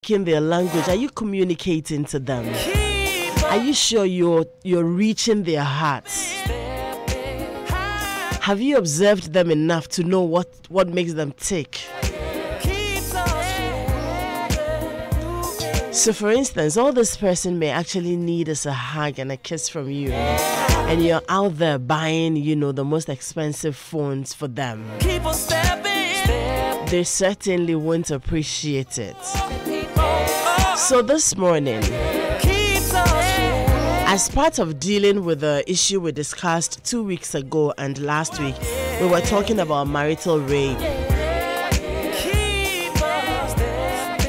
speaking their language? Are you communicating to them? Are you sure you're reaching their hearts? Have you observed them enough to know what makes them tick? So for instance, all this person may actually need is a hug and a kiss from you. And you're out there buying, the most expensive phones for them. They certainly won't appreciate it. So this morning, as part of dealing with the issue we discussed 2 weeks ago and last week, we were talking about marital rape.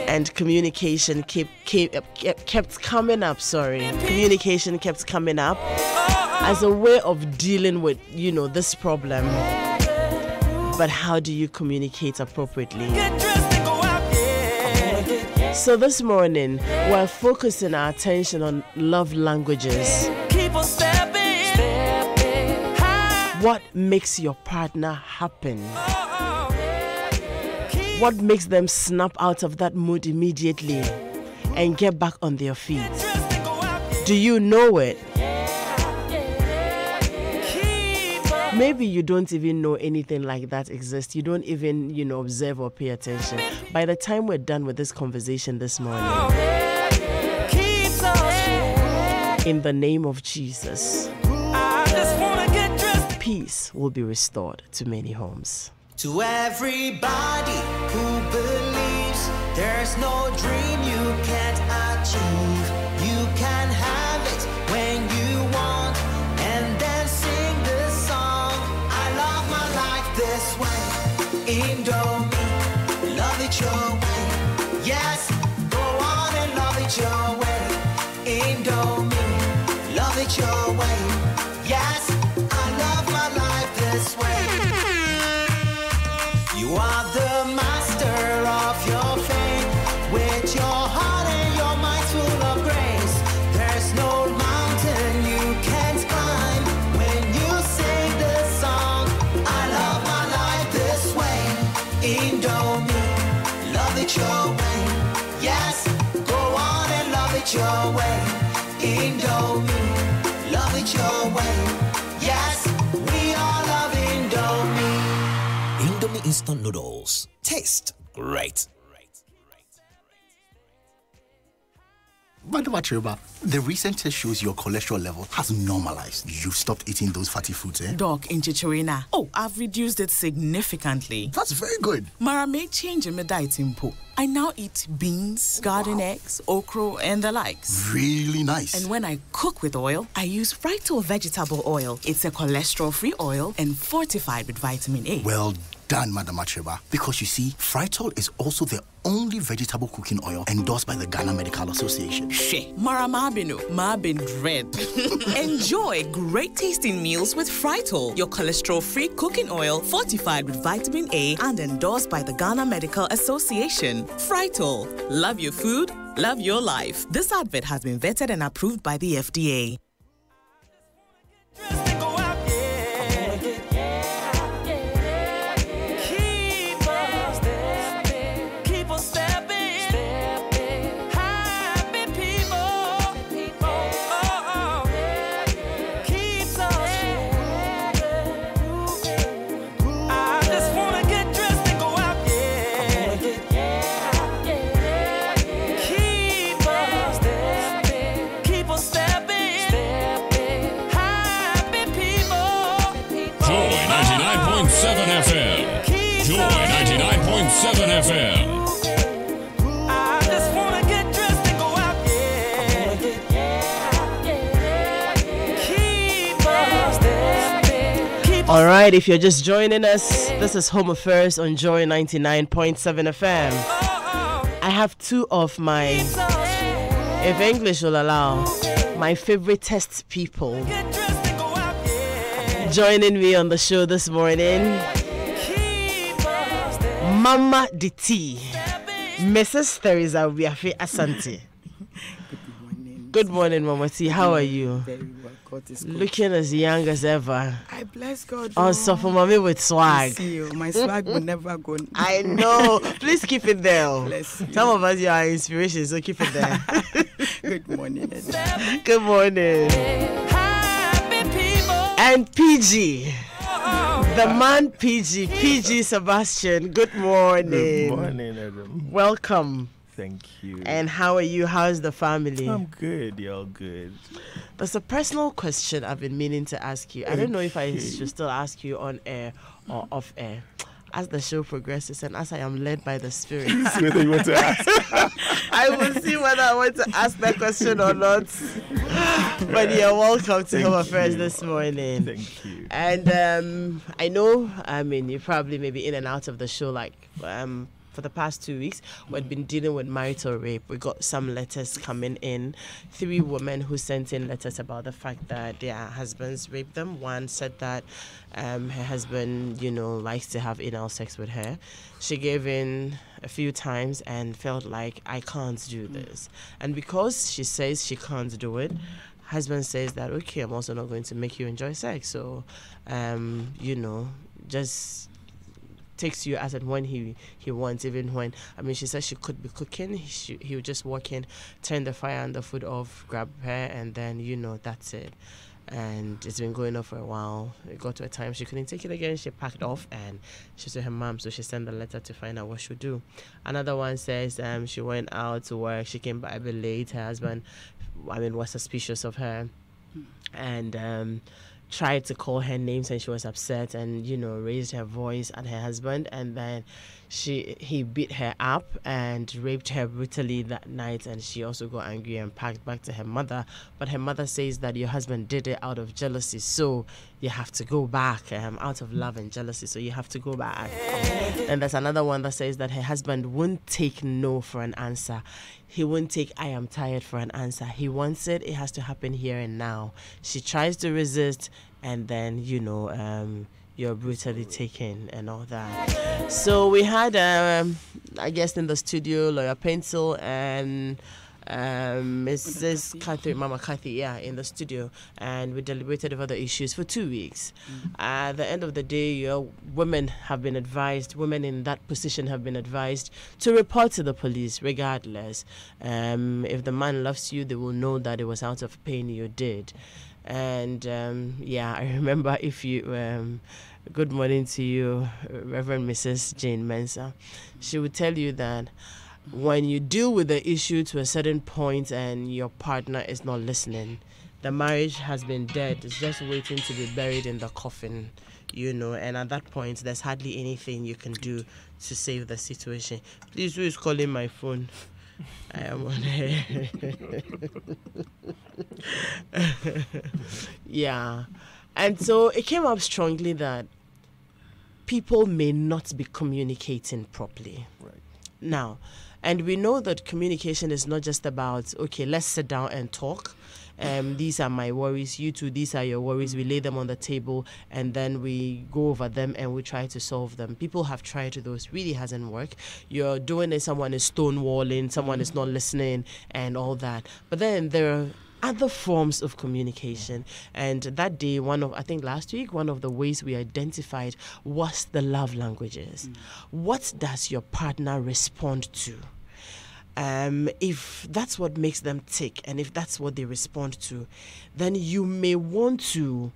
And communication kept coming up, Communication kept coming up as a way of dealing with, this problem. But how do you communicate appropriately? So this morning, we're focusing our attention on love languages. What makes your partner happen? What makes them snap out of that mood immediately and get back on their feet? Do you know it? Maybe you don't even know anything like that exists. You don't even, observe or pay attention. By the time we're done with this conversation this morning, in the name of Jesus, peace will be restored to many homes. To everybody who believes there's no dream you can't achieve, you can have it when you want, and then sing this song. I love my life this way. Indomie, love it your way. Yes, go on and love it your way. Indomie, love it your way. Yes, I love my life this way. You are the master of your fate, with your heart and your mind full of grace. There's no mountain you can't climb when you sing this song. I love my life this way. Indomie, love it your way. Yes, go on and love it your way. Indomie, love it your way. Yes, we all love Indomie. Indomie instant noodles. Taste great. Madam Atreba, the recent test shows your cholesterol level has normalized. You've stopped eating those fatty foods, eh? Doc, in Chichorina. Oh, I've reduced it significantly. That's very good. Mara made change in my diet input. I now eat beans, garden eggs, okra, and the likes. Really nice. And when I cook with oil, I use Frito vegetable oil. It's a cholesterol-free oil and fortified with vitamin A. Well done, Madam Atreba. Because you see, Fritol is also the only vegetable cooking oil endorsed by the Ghana Medical Association. She, Mara Mabino, Mabin Dread. Enjoy great tasting meals with Fritol, your cholesterol-free cooking oil fortified with vitamin A and endorsed by the Ghana Medical Association. Fritol, love your food, love your life. This advert has been vetted and approved by the FDA. Joy 99.7 FM. I just wanna get dressed and go out there. Keep us there. All right, if you're just joining us, this is Home Affairs on Joy 99.7 FM. I have two of my, if English will allow, my favorite test people joining me on the show this morning. Mama DT, Mrs. Theresa Wiafe Asante. Good morning. Good morning, Mama T. How are you? Very well. God is good. Looking as young as ever. I bless God. On Suffer Mommy with swag. See you. My swag will never go. I know. Please keep it there. Bless you. Some of us, you are inspiration, so keep it there. Good morning. Good morning. And PG. The man PG Sebastian. Good morning. Good morning, Adam. Welcome. Thank you. And how are you? How's the family? I'm good. You're good. There's a personal question I've been meaning to ask you. I don't know if I should still ask you on air or off air. As the show progresses and as I am led by the Spirit, Whether you want to ask. I will see whether I want to ask that question or not. But you're welcome to Home Affairs this morning. Thank you. And I know, you're probably maybe in and out of the show for the past 2 weeks. We've been dealing with marital rape. We got some letters coming in. 3 women who sent in letters about the fact that their husbands raped them. One said that her husband, likes to have anal sex with her. She gave in a few times and felt like, I can't do this. And because she says she can't do it, husband says that, okay, I'm also not going to make you enjoy sex. So, just takes you as and when he wants, even when, she said she could be cooking, he would just walk in, turn the fire and the food off, grab her, and then, that's it. And it's been going on for a while. It got to a time she couldn't take it again. She packed off and she saw her mom, so she sent a letter to find out what she'd do. Another one says she went out to work. She came back a bit late. Her husband, was suspicious of her and tried to call her names, and she was upset and raised her voice at her husband, and then he beat her up and raped her brutally that night, and she also got angry and packed back to her mother. But her mother says that your husband did it out of jealousy, so you have to go back, out of love and jealousy, so you have to go back. And there's another one that says that her husband won't take no for an answer. He won't take I am tired for an answer. He wants it. It has to happen here and now. She tries to resist, and then, you're brutally taken and all that. So we had, I guess, in the studio, Lawyer Pencil and Mrs. Catherine, Mama Cathy, in the studio, and we deliberated over the issues for 2 weeks. At the end of the day, women in that position have been advised to report to the police regardless. If the man loves you, they will know that it was out of pain you did. And I remember good morning to you, Reverend Mrs. Jane Mensah. She would tell you that when you deal with the issue to a certain point and your partner is not listening, the marriage has been dead. It's just waiting to be buried in the coffin, and at that point, there's hardly anything you can do to save the situation. Please, who is calling my phone? I am on air. Yeah. And so it came up strongly that people may not be communicating properly. Right. Now, and we know that communication is not just about, okay, let's sit down and talk. These are my worries, you too, these are your worries. We lay them on the table and then we go over them and we try to solve them. People have tried those, really hasn't worked. You're doing it, someone is stonewalling, someone is not listening and all that. But then there are other forms of communication. And that day, last week, one of the ways we identified was the love languages. What does your partner respond to? If that's what makes them tick and if that's what they respond to, then you may want to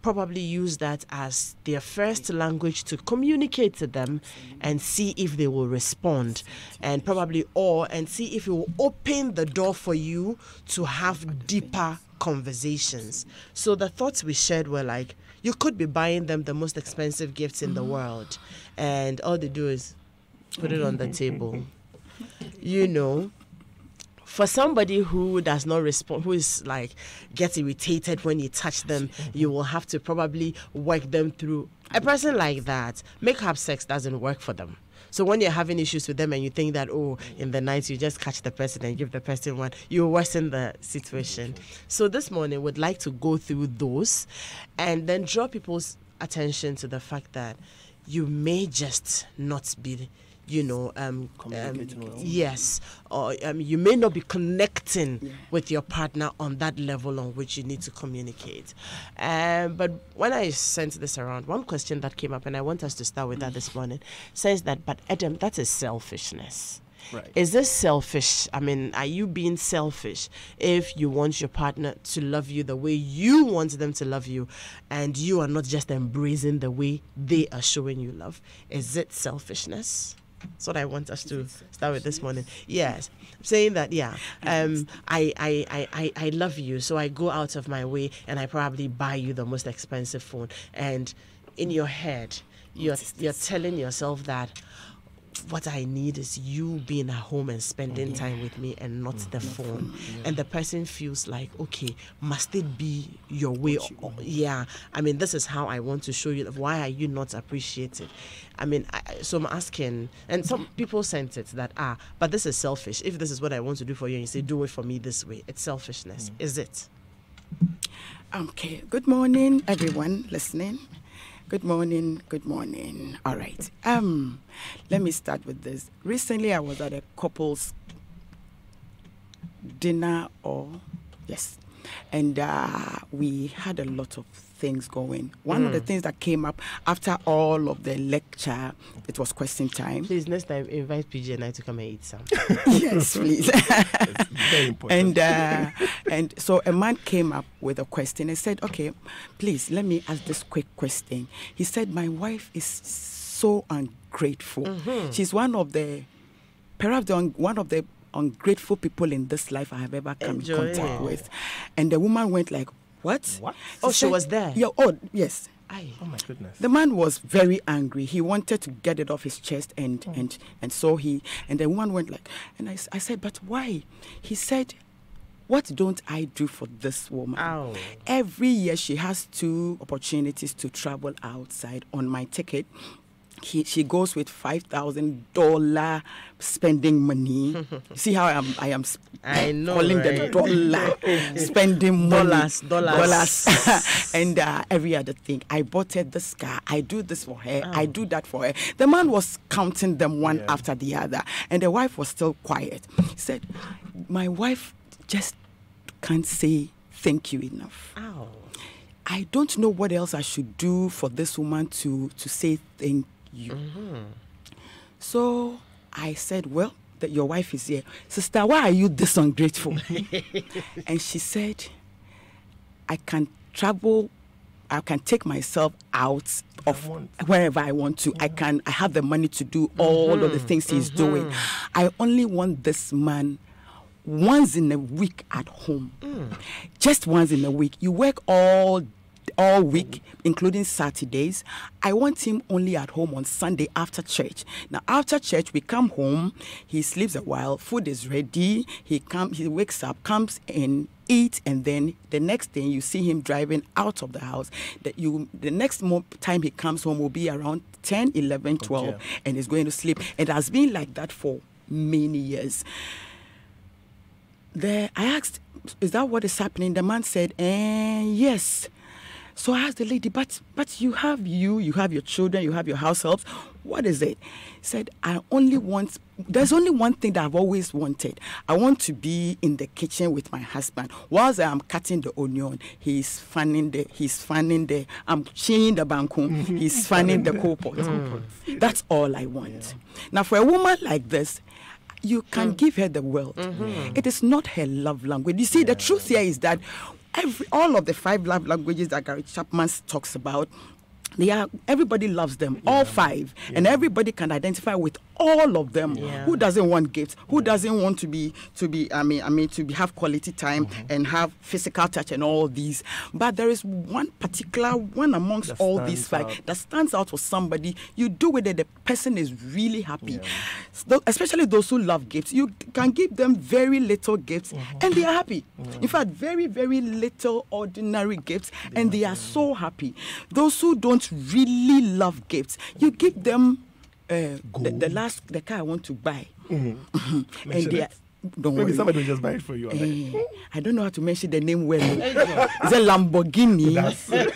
probably use that as their first language to communicate to them and see if they will respond, and see if it will open the door for you to have deeper conversations. So the thoughts we shared were like, you could be buying them the most expensive gifts in the world, and all they do is put it on the table. For somebody who does not respond, who is gets irritated when you touch them, you will have to probably work them through. A person like that, make-up sex doesn't work for them. So when you're having issues with them and you think that, in the night you just catch the person and give the person one, you worsen the situation. So this morning we'd like to go through those and then draw people's attention to the fact that you may just not be Communicating well. yes, or you may not be connecting with your partner on that level on which you need to communicate. But when I sent this around, one question that came up, and I want us to start with that this morning, says that, but Adam, that is selfishness. Right. Is this selfish? I mean, are you being selfish if you want your partner to love you the way you want them to love you, and you are not just embracing the way they are showing you love? Is it selfishness? That's what I want us to start with this morning. Yes, saying that, I love you, so I go out of my way and I probably buy you the most expensive phone, and in your head you're telling yourself that what I need is you being at home and spending time with me and not the phone. And the person feels like, okay, must it be your way? I mean, this is how I want to show you. Why are you not appreciative? I mean, so I'm asking, and some people sent it that, but this is selfish. If this is what I want to do for you and you say, do it for me this way, it's selfishness. Is it? Okay. Good morning, everyone listening. Good morning. Good morning. All right. Let me start with this. Recently, I was at a couple's dinner, and we had a lot of things going. One of the things that came up after all of the lecture, it was question time. Please, next time, invite PG and I to come and eat some. Yes, please. It's very important. And so a man came up with a question and said, okay, please, let me ask this quick question. He said, my wife is so ungrateful. She's one of the ungrateful people in this life I have ever come in contact with. And the woman went like, what? Oh, she was there? Yeah. Oh, yes. Oh my goodness. The man was very angry. He wanted to get it off his chest, and so the woman went like, and I said, but why? He said, what don't I do for this woman? Ow. Every year she has 2 opportunities to travel outside. On my ticket, she goes with $5,000 spending money. See how I am I know, calling right? the dollar spending money. Dollars. And every other thing. I bought her this car. I do this for her. I do that for her. The man was counting them one after the other, and the wife was still quiet. He said, my wife just can't say thank you enough. Ow. I don't know what else I should do for this woman to say thank you. So I said, well, that your wife is here. Sister, why are you this ungrateful? And she said, I can travel, I can take myself out of wherever I want to. I have the money to do all of the things he's doing. I only want this man once in a week at home. Just once in a week. You work all week, including Saturdays. I want him only at home on Sunday after church. Now, after church, we come home. He sleeps a while. Food is ready. He wakes up, comes in, eat, and then the next thing you see him driving out of the house. The next time he comes home will be around 10, 11, 12, and he's going to sleep. It has been like that for many years. I asked, is that what is happening? The man said, yes. So I asked the lady, but you have your children, you have your house helps. What is it? He said, there's only one thing that I've always wanted. I want to be in the kitchen with my husband. Whilst I'm cutting the onion, he's fanning I'm chewing the bankum, he's fanning the coal pot. That's all I want. Now, for a woman like this, you can give her the world. It is not her love language. You see, the truth here is that all of the 5 love languages that Gary Chapman talks about, everybody loves them, all 5, and everybody can identify with all of them. Who doesn't want gifts? Who doesn't want to have quality time and have physical touch and all these? But there is one particular one amongst all these 5 that stands out for somebody. You do it, and the person is really happy. So, especially those who love gifts, you can give them very little gifts and they are happy. In fact, very, very little ordinary gifts and they are so happy. Those who don't really love gifts, you give them the car I want to buy. And Don't Maybe worry. somebody will just buy it for you. I don't know how to mention the name well. Is it Lamborghini?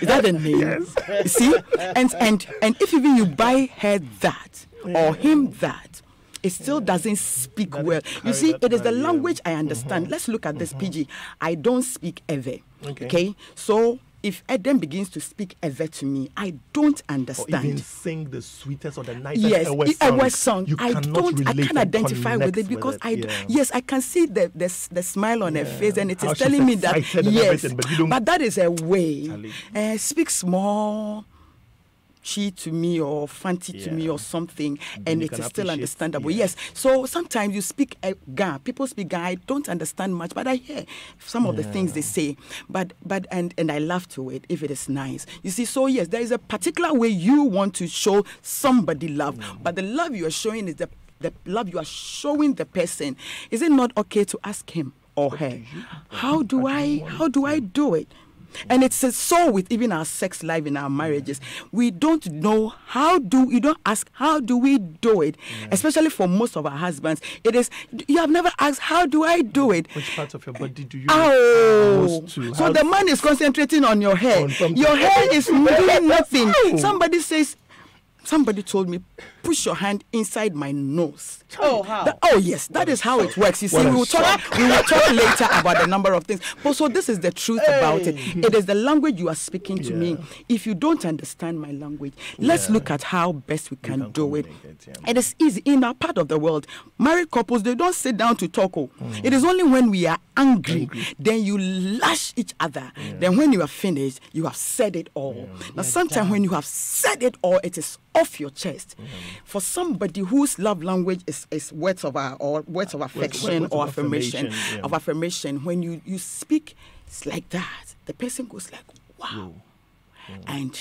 Is that the name? Yes. You see? And if even you buy her that or him that, it still doesn't speak well. You see, it is the language I understand. Let's look at this PG. I don't speak ever. Okay? So if Eden begins to speak ever to me, I don't understand. Or even sing the sweetest or the nicest Ewe song. You I cannot relate can't and identify with it connect because it. yes, I can see the smile on her face, and it How is she's telling me that excited and yes, everything, but you don't- but that is a way. Charlie. Speak small. Chi to me or fancy to me or something, and you it can is still appreciate, understandable. yeah. Yes. So sometimes you speak Ga, people speak Ga. I don't understand much, but I hear some of the things they say. But and I laugh to it if it is nice. You see, so yes, there is a particular way you want to show somebody love, but the love you are showing is the love you are showing the person. Is it not okay to ask him or her, how do I do it? And it's so with even our sex life in our marriages. We don't know you don't ask, how do we do it? Especially for most of our husbands. It is, you have never asked, how do I do it? Which part of your body do you Oh, to? so the man is concentrating on your hair. Your hair is doing nothing. Somebody told me, push your hand inside my nose. Oh, how? Yes, that is how it works. You see, we will talk later about the number of things. But so this is the truth about it. It is the language you are speaking to me. If you don't understand my language, let's look at how best we can do it. It is easy. In our part of the world, married couples, they don't sit down to talk. It is only when we are angry, then you lash each other. Then when you are finished, you have said it all. Now, sometimes when you have said it all, it is off your chest. For somebody whose love language is words of affection or affirmation, when you speak, it's like that. The person goes like, wow. And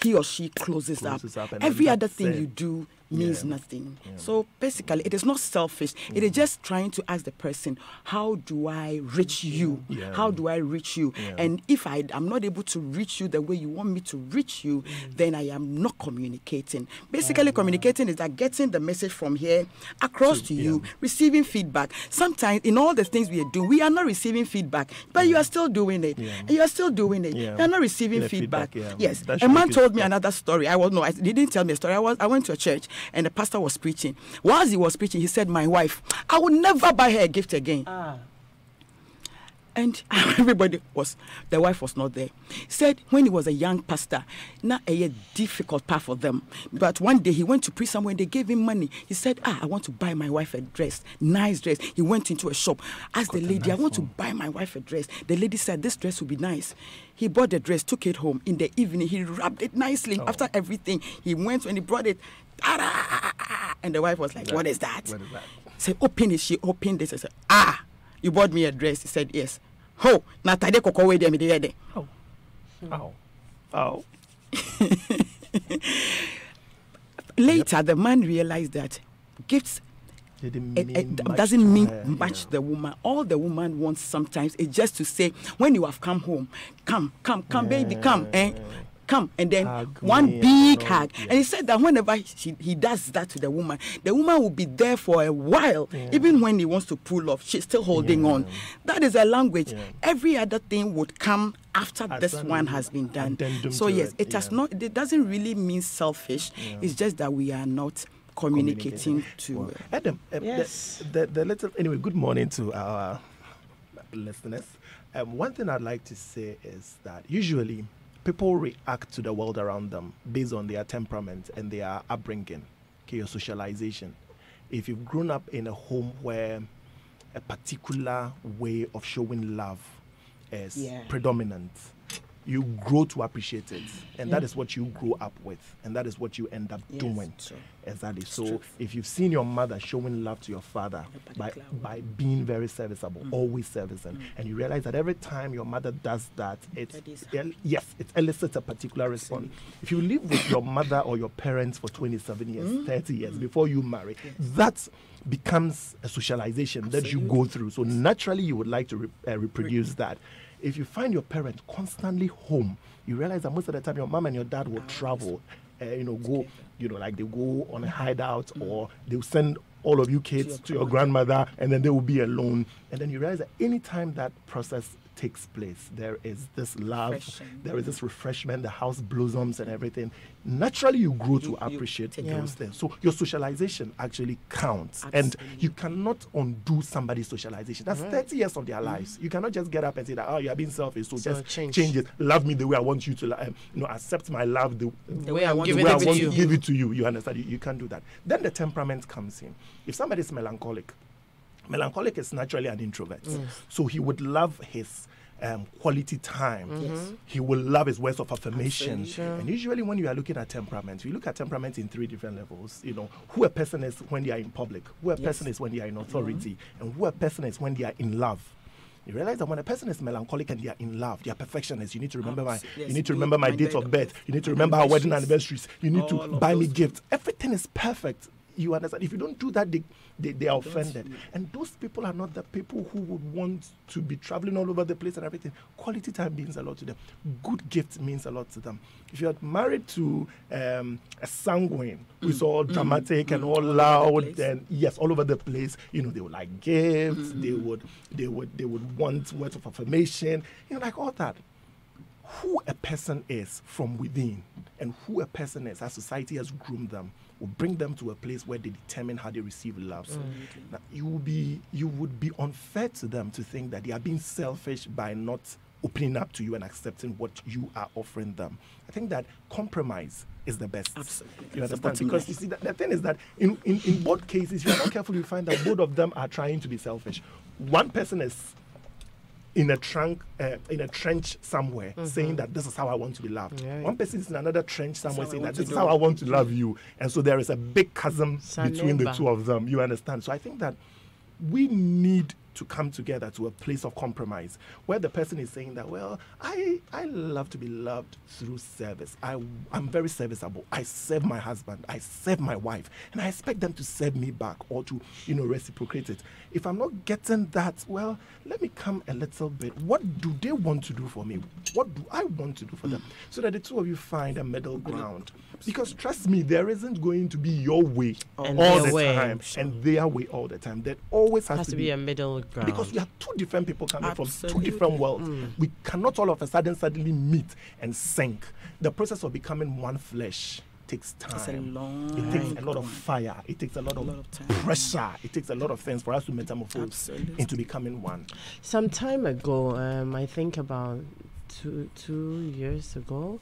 he or she closes up. And Every other thing you do means nothing. So basically, it is not selfish. It is just trying to ask the person, how do I reach you? How do I reach you? And if I am not able to reach you the way you want me to reach you, then I am not communicating. Basically, communicating is that getting the message from here across to you, receiving feedback. Sometimes in all the things we are doing, we are not receiving feedback, but you are still doing it. You are still doing it. You are not receiving feedback. Yes. A man told me another story. He didn't tell me a story. I went to a church and the pastor was preaching. Whilst he was preaching, he said, my wife, I will never buy her a gift again. And the wife was not there. He said when he was a young pastor, not a difficult part for them. But one day he went to preach somewhere and they gave him money. He said, I want to buy my wife a dress, nice dress. He went into a shop, asked the lady, I want to buy my wife a dress. The lady said, this dress will be nice. He bought the dress, took it home. In the evening, he wrapped it nicely. After everything, he went and he brought it. And the wife was like, what is that? What is that? He said, open it. She opened it. I said, you bought me a dress. He said, yes. Oh, Natade Koko way there, me there. Oh. Later, the man realized that gifts doesn't mean much the woman. All the woman wants sometimes is just to say, when you have come home, come, baby, come. Come, and then one big hug. And he said that whenever he does that to the woman will be there for a while. Even when he wants to pull off, she's still holding on. That is a language. Every other thing would come after this one has been done. So yes, it doesn't really mean selfish. It's just that we are not communicating to Adam. The little anyway. Good morning to our listeners. One thing I'd like to say is that usually people react to the world around them based on their temperament and their upbringing, your socialization. If you've grown up in a home where a particular way of showing love is predominant, you grow to appreciate it. And that is what you grow up with. And that is what you end up doing. Exactly. So if you've seen your mother showing love to your father by being very serviceable, always servicing, and you realize that every time your mother does that, it elicits a particular response. If you live with your mother or your parents for 27 years, 30 years before you marry, that becomes a socialization that you go through. So naturally you would like to reproduce that. If you find your parent constantly home, you realize that most of the time your mom and your dad will travel, like they go on a hideout or they'll send all of you kids to your grandmother, and then they will be alone. And then you realize that anytime that process takes place, there is this love, there is this refreshment, the house blossoms and everything. Naturally, you grow to appreciate those things. So your socialization actually counts. And you cannot undo somebody's socialization. That's 30 years of their lives. You cannot just get up and say that, oh, you are being selfish, so just change it. Love me the way I want you to, accept my love the way I want to give it to you. You understand? You can't do that. Then the temperament comes in. If somebody is melancholic is naturally an introvert. So he would love his quality time. He will love his words of affirmation. And usually when you are looking at temperament, you look at temperament in 3 different levels. You know, who a person is when they are in public, who a person is when they are in authority, and who a person is when they are in love. You realize that when a person is melancholic and they are in love, they are perfectionists. You need to remember my date of birth. You need to remember our wedding anniversaries. You need to buy me gifts. Everything is perfect. You understand? If you don't do that, they are offended. And those people are not the people who would want to be traveling all over the place and everything. Quality time means a lot to them. Good gifts means a lot to them. If you're married to a sanguine who's all dramatic and all loud and all over the place, you know, they would like gifts. They would want words of affirmation. You know, like all that. Who a person is from within and who a person is as society has groomed them will bring them to a place where they determine how they receive love. Now, you would be unfair to them to think that they are being selfish by not opening up to you and accepting what you are offering them. I think that compromise is the best. Absolutely. You understand? Because you see, the thing is that in both cases, if you're not careful, you find that both of them are trying to be selfish. One person is in a trench somewhere, saying that this is how I want to be loved. One person is in another trench somewhere saying that this is how I want to love you. And so there is a big chasm between the two of them. You understand? So I think that we need to come together to a place of compromise where the person is saying that, well, I love to be loved through service. I'm very serviceable. I serve my husband. I serve my wife. And I expect them to serve me back or to, reciprocate it. If I'm not getting that, well, let me come a little bit. What do they want to do for me? What do I want to do for them? So that the two of you find a middle ground. Because trust me, there isn't going to be your way all the time and their way all the time. There always has to be a middle ground. Because we are two different people coming from two different worlds. We cannot all of a sudden suddenly meet and sync. The process of becoming one flesh takes time. It takes a lot of fire. It takes a lot of pressure. It takes a lot of things for us to metamorphose into becoming one. Some time ago, I think about two years ago,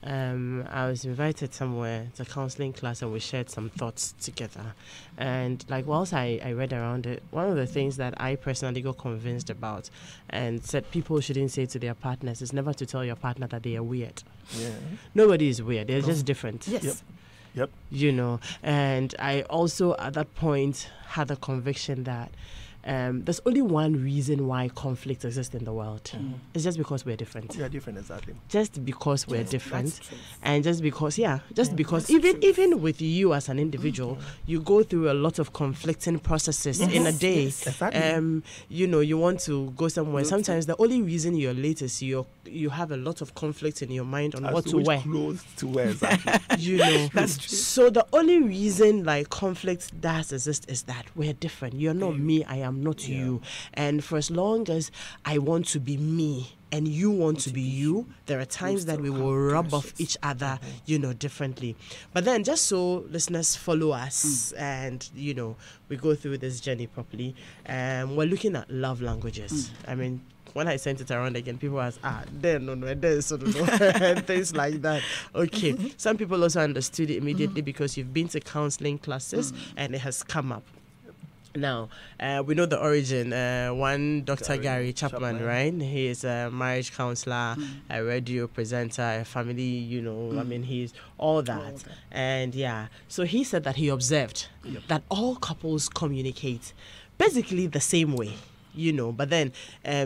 I was invited somewhere to a counseling class and we shared some thoughts together. And whilst I read around it, one of the things that I personally got convinced about and said people shouldn't say to their partners is never to tell your partner that they are weird. Yeah. Nobody is weird. They're just different. Yes. Yep. And I also at that point had the conviction that there's only one reason why conflict exists in the world. It's just because we're different. We are different, exactly. Just because we're different. And just because even with you as an individual, you go through a lot of conflicting processes in a day. Yes, exactly. You want to go somewhere. Sometimes the only reason you're late is you have a lot of conflict in your mind on what to wear. Clothes to wear, exactly. That's true. So the only reason conflict does exist is that we're different. You're not me, I am not you. And for as long as I want to be me and you want to be you, there are times that we will rub off each other, differently. But then just so listeners follow us and, we go through this journey properly, we're looking at love languages. I mean, when I sent it around again, people asked, things like that. Okay. Some people also understood it immediately because you've been to counseling classes and it has come up. Now, we know the origin. One Dr. Gary Chapman, right? He is a marriage counselor, a radio presenter, a family, he's all that. And so he said that he observed that all couples communicate basically the same way. But then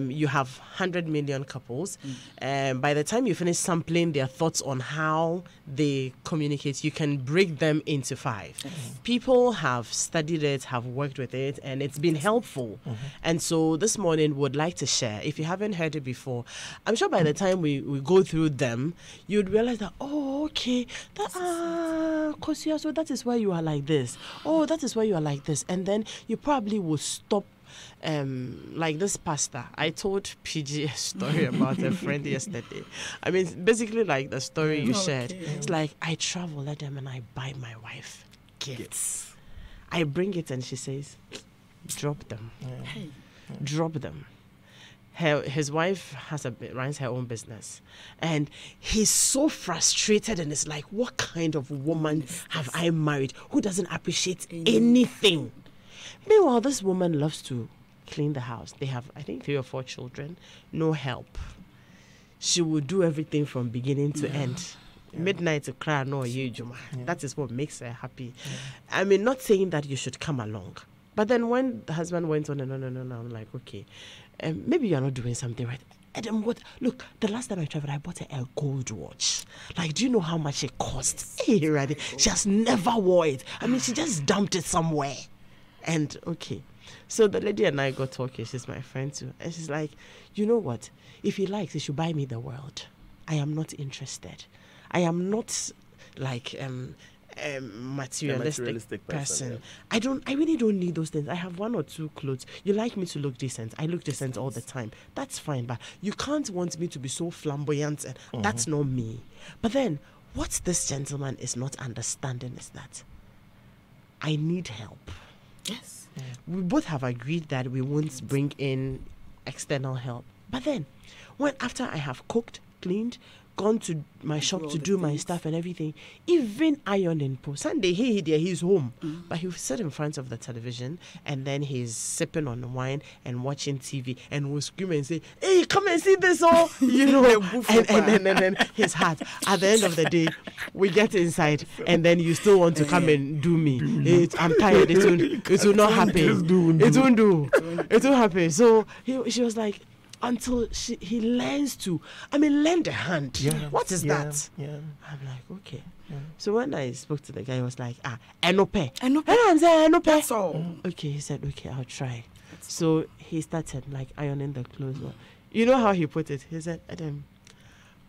you have 100 million couples. By the time you finish sampling their thoughts on how they communicate, you can break them into 5. People have studied it, have worked with it, and it's been helpful. And so this morning would like to share. If you haven't heard it before, I'm sure by the time we go through them, you'd realize that, oh, okay, so that is why you are like this. Oh, that is why you are like this. And then you probably will stop. Like this pastor, I told PG a story about a friend yesterday. I mean, basically like the story you shared. It's like, I travel, let them, and I buy my wife gifts. I bring it and she says, drop them. Drop them. His wife runs her own business, and he's so frustrated, and it's like, what kind of woman have I married who doesn't appreciate anything? Meanwhile, this woman loves to clean the house. They have, I think, 3 or 4 children, no help. She will do everything from beginning to end. Midnight to cry, no, Juma. That is what makes her happy. I mean, not saying that you should come along. But then when the husband went on and on and on, I'm like, okay, maybe you're not doing something right. Adam, look, the last time I traveled, I bought her a gold watch. Like, do you know how much it cost? Hey, Raddy, she has never wore it. I mean, she just dumped it somewhere. And, okay. So the lady and I got talking. She's my friend too. And she's like, you know what? If he likes, he should buy me the world. I am not interested. I am not like materialistic person. I really don't need those things. I have 1 or 2 clothes. You like me to look decent. I look decent all the time. That's fine, but you can't want me to be so flamboyant, and that's not me. But then what this gentleman is not understanding is that I need help. Yes. We both have agreed that we won't bring in external help. But then after I have cooked, cleaned, gone to my shop to do my stuff and everything, even ironing. Sunday, he's home. But he'll sit in front of the television, and then he's sipping on wine and watching TV, and will scream and say, hey, come and see this all, and then his heart. At the end of the day, we get inside, and then you still want to come and do me. I'm tired. It will not happen. It won't do. It won't happen. So she was like, until he learns to, lend a hand. What is that? I'm like, okay. So when I spoke to the guy, he was like, enope. That's all. Okay, he said, okay, I'll try. So he started like ironing the clothes. You know how he put it? He said, Adam,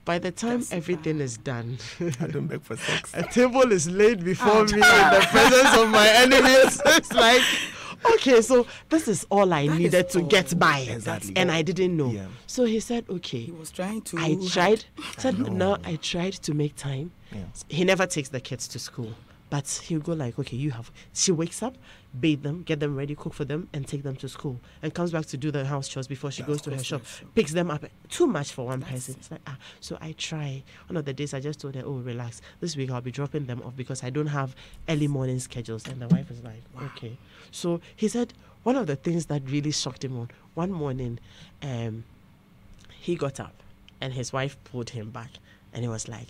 by the time everything is done, I don't beg for sex. A table is laid before me in the presence of my enemies. It's like, okay, so this is all I needed to get by. Exactly. And I didn't know. So he said, okay. He was trying to. I tried to make time. He never takes the kids to school. But he'll go like, okay, she wakes up, bathe them, get them ready, cook for them, and take them to school. And comes back to do the house chores before she goes to her shop. Picks them up. Too much for one person. It's like, so I try. One of the days I just told her, oh, relax. This week I'll be dropping them off because I don't have early morning schedules. And the wife was like, okay. So he said one of the things that really shocked him one morning, he got up and his wife pulled him back. And he was like,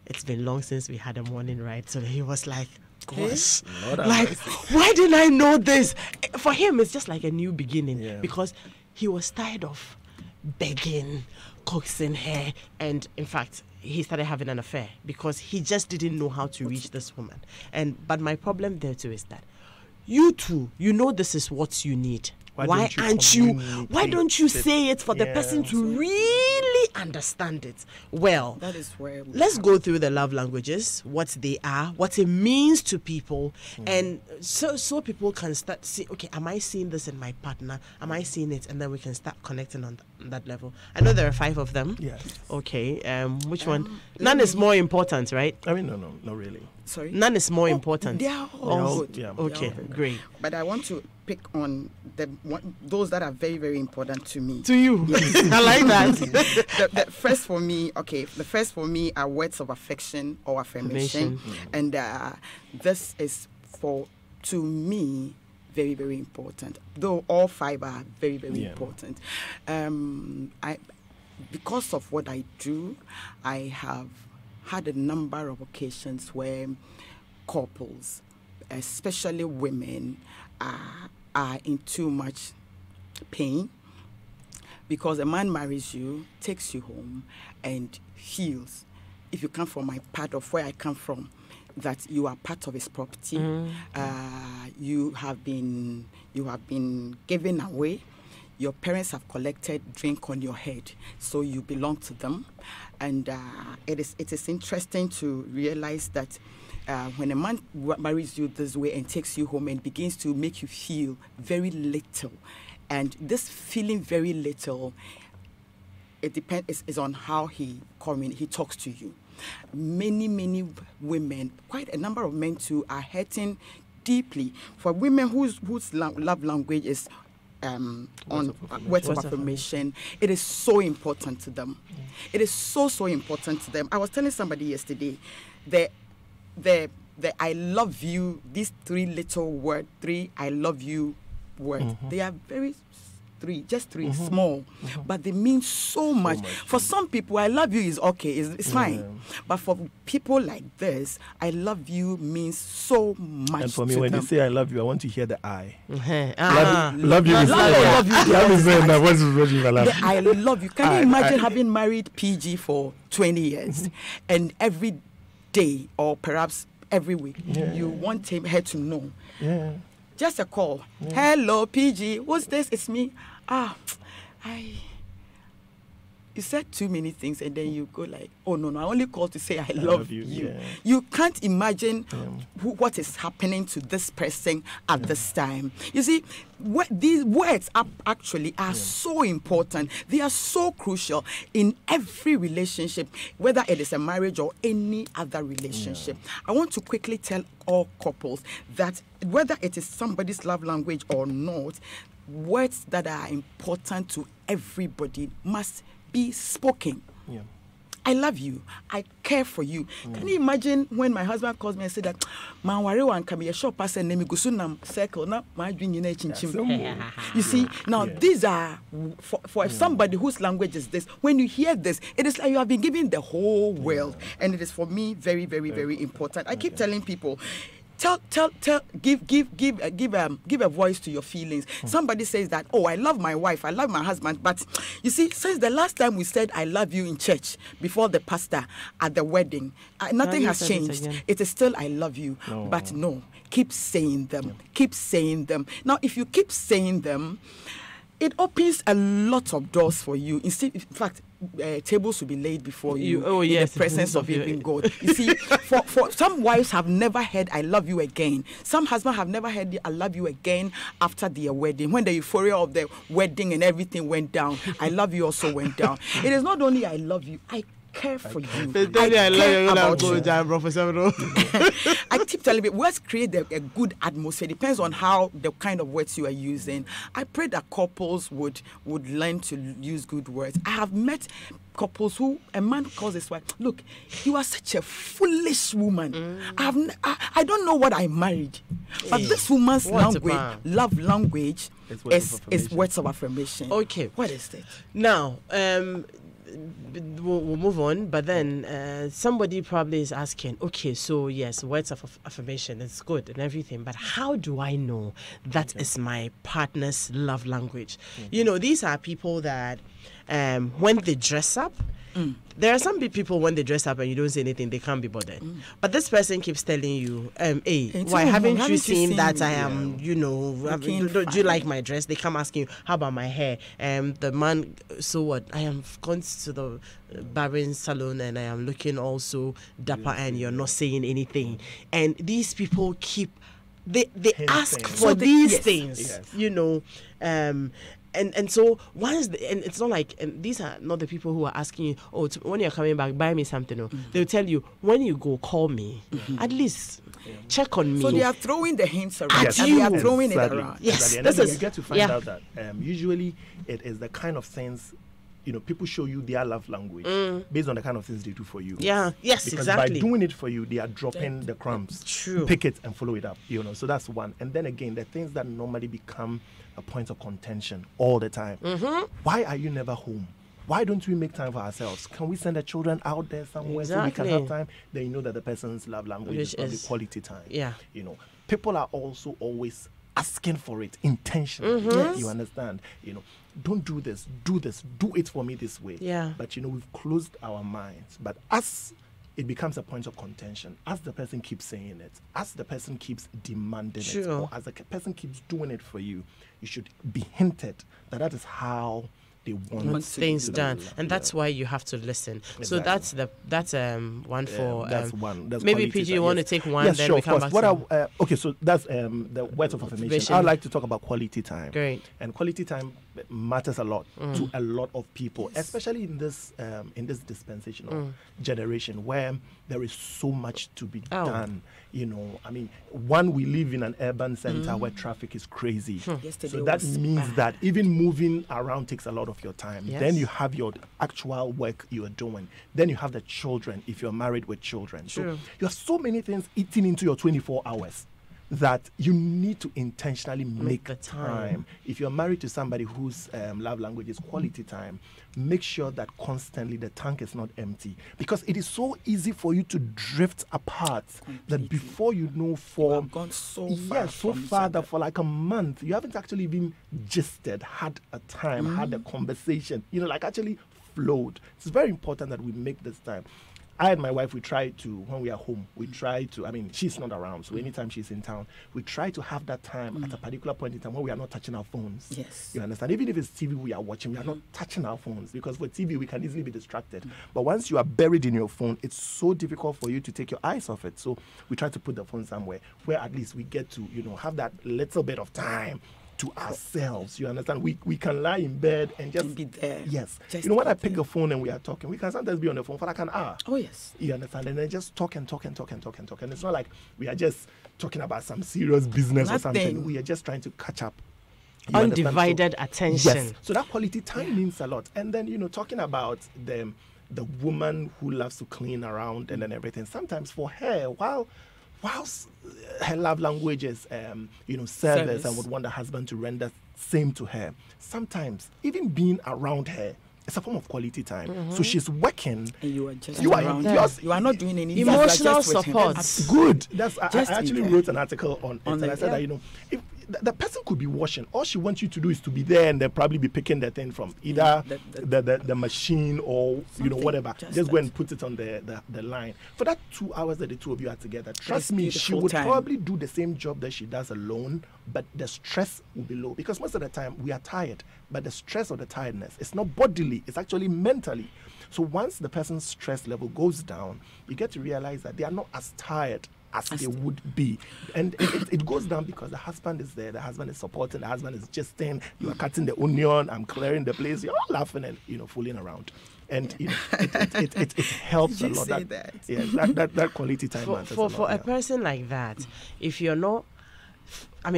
it's been long since we had a morning ride. So he was like, gosh, why didn't I know this? For him, it's just like a new beginning because he was tired of begging, coaxing her. And in fact, he started having an affair because he just didn't know how to reach this woman. But my problem there too is that you two, this is what you need. Why don't you say it for the person to really understand it? Well, that is where let's go through the love languages, what they are, what it means to people, and so people can start see, okay, am I seeing this in my partner? Am I seeing it? And then we can start connecting on that level. I know there are 5 of them. Yes. Okay. Which one? None is more important, right? No, not really. Sorry. None is more important. They are all good. Yeah. Okay, great. But I want to pick on those that are very, very important to me. To you. Yes. I like that. The first for me are words of affection or affirmation. And this is to me, very, very important. Though all 5 are very, very important. Because of what I do, I have had a number of occasions where couples, especially women, are in too much pain, because a man marries you, takes you home, and feels, if you come from my part of where I come from, that you are part of his property. You have been given away. Your parents have collected drink on your head, so you belong to them. And it is interesting to realize that when a man marries you this way and takes you home and begins to make you feel very little, and this feeling very little, it depends is on how he talks to you. Many women, quite a number of men too, are hurting deeply. For women whose love language is words of affirmation, it is so important to them. It is so important to them. I was telling somebody yesterday, the I love you, these three I love you words, they are very just three, small, but they mean so much. For some people, I love you is okay, it's fine. But for people like this, I love you means so much. And for me, to when them. you say I love you, I want to hear the I. Love you is I love you. Can you imagine having married PG for 20 years and every day or perhaps every week you want her to know? Just a call. Hello, PG. What's this? It's me. You said too many things and then you go like, oh no, I only called to say I love you. Yeah. You can't imagine what is happening to this person at this time. You see, these words actually are so important. They are so crucial in every relationship, whether it is a marriage or any other relationship. I want to quickly tell all couples that whether it is somebody's love language or not, words that are important to everybody must be spoken. I love you. I care for you. Can you imagine when my husband calls me and said that, "Man, worry one can be a short person name go soon circle na my dream in You see, now these are for somebody whose language is this. When you hear this, it is like you have been given the whole world, and it is for me very, very, very important. I keep telling people, give a voice to your feelings. Somebody says that, oh, I love my wife, I love my husband, but you see, since the last time we said I love you in church before the pastor at the wedding, nothing has changed. It is still I love you, but no, keep saying them. Keep saying them. Now, if you keep saying them, it opens a lot of doors for you. In fact, tables will be laid before you in the presence of living God. You see, for some wives have never heard I love you again. Some husbands have never heard I love you again after their wedding. When the euphoria of the wedding and everything went down, I love you also went down. It is not only I love you, I care for you. I keep telling you, words create a good atmosphere. It depends on how the kind of words you are using. I pray that couples would learn to use good words. I have met couples who a man calls his wife, look, you are such a foolish woman. I don't know what I married, but this woman's love language is words of affirmation. Okay, what is it now? We'll move on, but then somebody probably is asking, okay, so yes, words of affirmation is good and everything, but how do I know that is my partner's love language? You know, these are people that when they dress up, there are some people when they dress up and you don't say anything, they can't be bothered. But this person keeps telling you, hey, why haven't you seen that I am, you know, do you like my dress? They come asking you, how about my hair? The man, so what? I am gone to the barbering salon and I am looking also dapper and you're not saying anything. And these people keep, they ask for these things, you know, And so once and it's not like, and these are not the people who are asking you, oh, when you're coming back, buy me something. No. They'll tell you, when you go, call me. At least check on me. So they are throwing the hints around. Yes. They are throwing it around. Yes. And then you get to find out that usually it is the kind of things, you know, people show you their love language based on the kind of things they do for you. Yeah. Yes, because exactly. by doing it for you, they are dropping the crumbs. True. Pick it and follow it up. You know, so that's one. And then again, the things that normally become a point of contention all the time. Why are you never home? Why don't we make time for ourselves? Can we send the children out there somewhere so we can have time? Then you know that the person's love language is probably quality time. Yeah. You know, people are also always asking for it intentionally. Mm-hmm. You understand? Don't do this, do it for me this way. Yeah. But we've closed our minds. But as it becomes a point of contention, as the person keeps saying it, as the person keeps demanding it, or as the person keeps doing it for you, you should be hinted that is how they want things done, and that's why you have to listen. Exactly. So that's one for that's one. That's maybe quality PG. time. You want to take one? Yes, then sure. we come back. Okay, so that's the words of affirmation. I'd like to talk about quality time. Great. And quality time matters a lot to a lot of people, especially in this dispensational generation where there is so much to be done. I mean, we live in an urban center where traffic is crazy. Yesterday So that was means bad. that even moving around takes a lot of your time. Yes. Then you have your actual work you are doing. Then you have the children if you're married with children. So True. you have so many things eating into your 24 hours that you need to intentionally make the time. If you're married to somebody whose love language is quality time, make sure that constantly the tank is not empty, because it is so easy for you to drift apart that before you know You have gone so far so from each far other. that for like a month you haven't actually been gisted, had a time, had a conversation, like actually flowed. It's very important that we make this time. I and my wife, we try to, when we are home, she's not around, so anytime she's in town, we try to have that time at a particular point in time when we are not touching our phones. Yes. You understand? Even if it's TV we are watching, we are not touching our phones, because for TV we can easily be distracted. But once you are buried in your phone, it's so difficult for you to take your eyes off it. So we try to put the phone somewhere where at least we get to, have that little bit of time to ourselves. You understand? We can lie in bed and just be there. Yes. Just When I be pick there. the phone and we are talking, we can sometimes be on the phone for like an hour. Oh yes. You understand? And then just talk. And it's not like we are just talking about some serious business or something. Nothing. We are just trying to catch up. You understand? Undivided attention. Yes. So that quality time means a lot. And then, talking about the woman who loves to clean around and then everything. Sometimes for her, whilst her love language is, service and would want the husband to render same to her, sometimes even being around her, it's a form of quality time. So she's working. And you are just You are around there. her. You are not doing anything. Emotional You are just with him. support. Good. I Just be actually there. wrote an article on it, and I said that if the person could be washing, all she wants you to do is to be there and then probably be picking the thing from either the machine or whatever. Just go that. and put it on the line. For that 2 hours that the two of you are together, trust me, she beautiful would time. probably do the same job that she does alone, but the stress will be low, because most of the time we are tired, but the stress or the tiredness, it's not bodily, it's actually mentally. So once the person's stress level goes down, you get to realize that they are not as tired as they would be. And it goes down because the husband is there, the husband is supporting, the husband is just saying, you are cutting the onion, I'm clearing the place, you're all laughing and fooling around. And it helps a You lot. say that. Yeah, that quality time matters For a lot, a person like that, if you're not,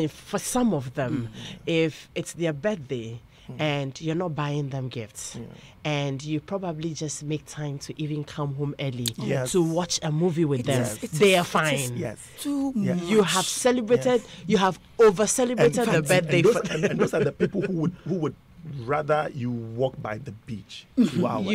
for some of them, if it's their birthday and you're not buying them gifts, and you probably just make time to even come home early Yes. to watch a movie with them, Yes. they are fine. Yes. Too Yeah. much. You have celebrated, you have over celebrated the birthday. And those are the people who would rather you walk by the beach 2 hours.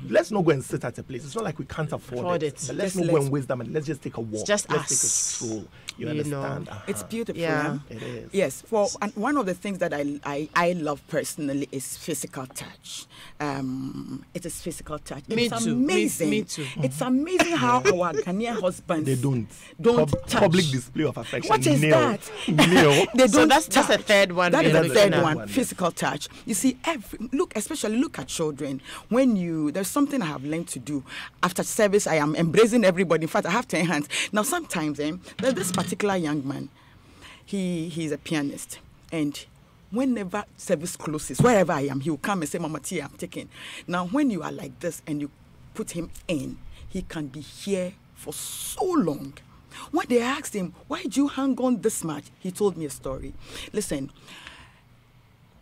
Let's not go and sit at a place. It's not like we can't afford it. But let's not go and waste them, and let's just take a walk. just let's us. take a stroll. You know. understand? It's beautiful. Yeah. It is. Yes. And one of the things that I love personally is physical touch. It is physical touch. Me It's too. amazing. Me too. It's amazing how our Ghanaian husbands They don't touch. public display of affection. What is Nail. that? Nail. They So don't that's a touch. third one. That we is are the looking third at. one. Yes. Physical touch. You see, especially look at children. There's something I have learned to do. After service, I am embracing everybody. In fact, I have 10 hands. Now, sometimes, there's this particular young man. He's a pianist, and whenever service closes, wherever I am, he will come and say, Mama Tia, I'm taking. Now, when you are like this and you put him in, he can be here for so long. When they asked him, why did you hang on this much? He told me a story. Listen,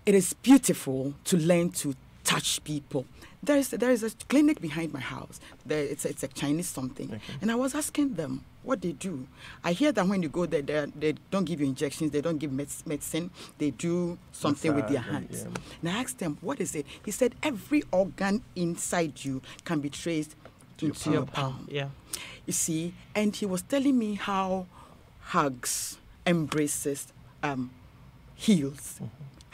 it is beautiful to learn to touch people. There is a clinic behind my house. It's a Chinese something. Okay. And I was asking them what they do. I hear that when you go there, they don't give you injections, they don't give medicine, they do something with their hands. Yeah. And I asked them, what is it? He said, every organ inside you can be traced into your palm. Yeah. You see, and he was telling me how hugs, embraces, heals.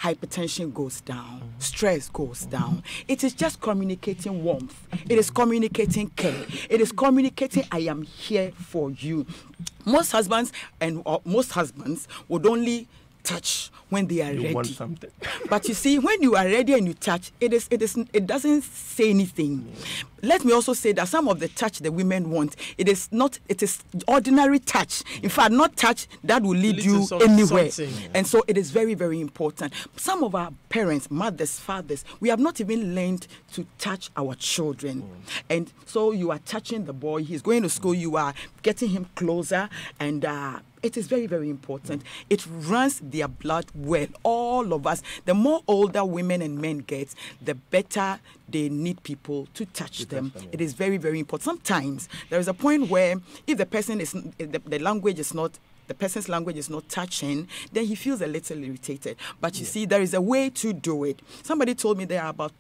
Hypertension goes down, stress goes down. It is just communicating warmth. It is communicating care. It is communicating, I am here for you. Most husbands would only touch when they are You ready. want something. But you see, when you are ready and you touch, it doesn't say anything. Let me also say that some of the touch the women want, it is ordinary touch. In fact, not touch that will lead you anywhere. And so it is very, very important. Some of our parents, mothers, fathers, we have not even learned to touch our children. And so you are touching the boy, he's going to school, you are getting him closer, and it is very, very important. It runs their blood well. All of us, the more older women and men get, the better they need people to touch them. It is very, very important. Sometimes there is a point where if the person is, the language is not, the person's language is not touching, then he feels a little irritated. But you see, there is a way to do it. Somebody told me there are about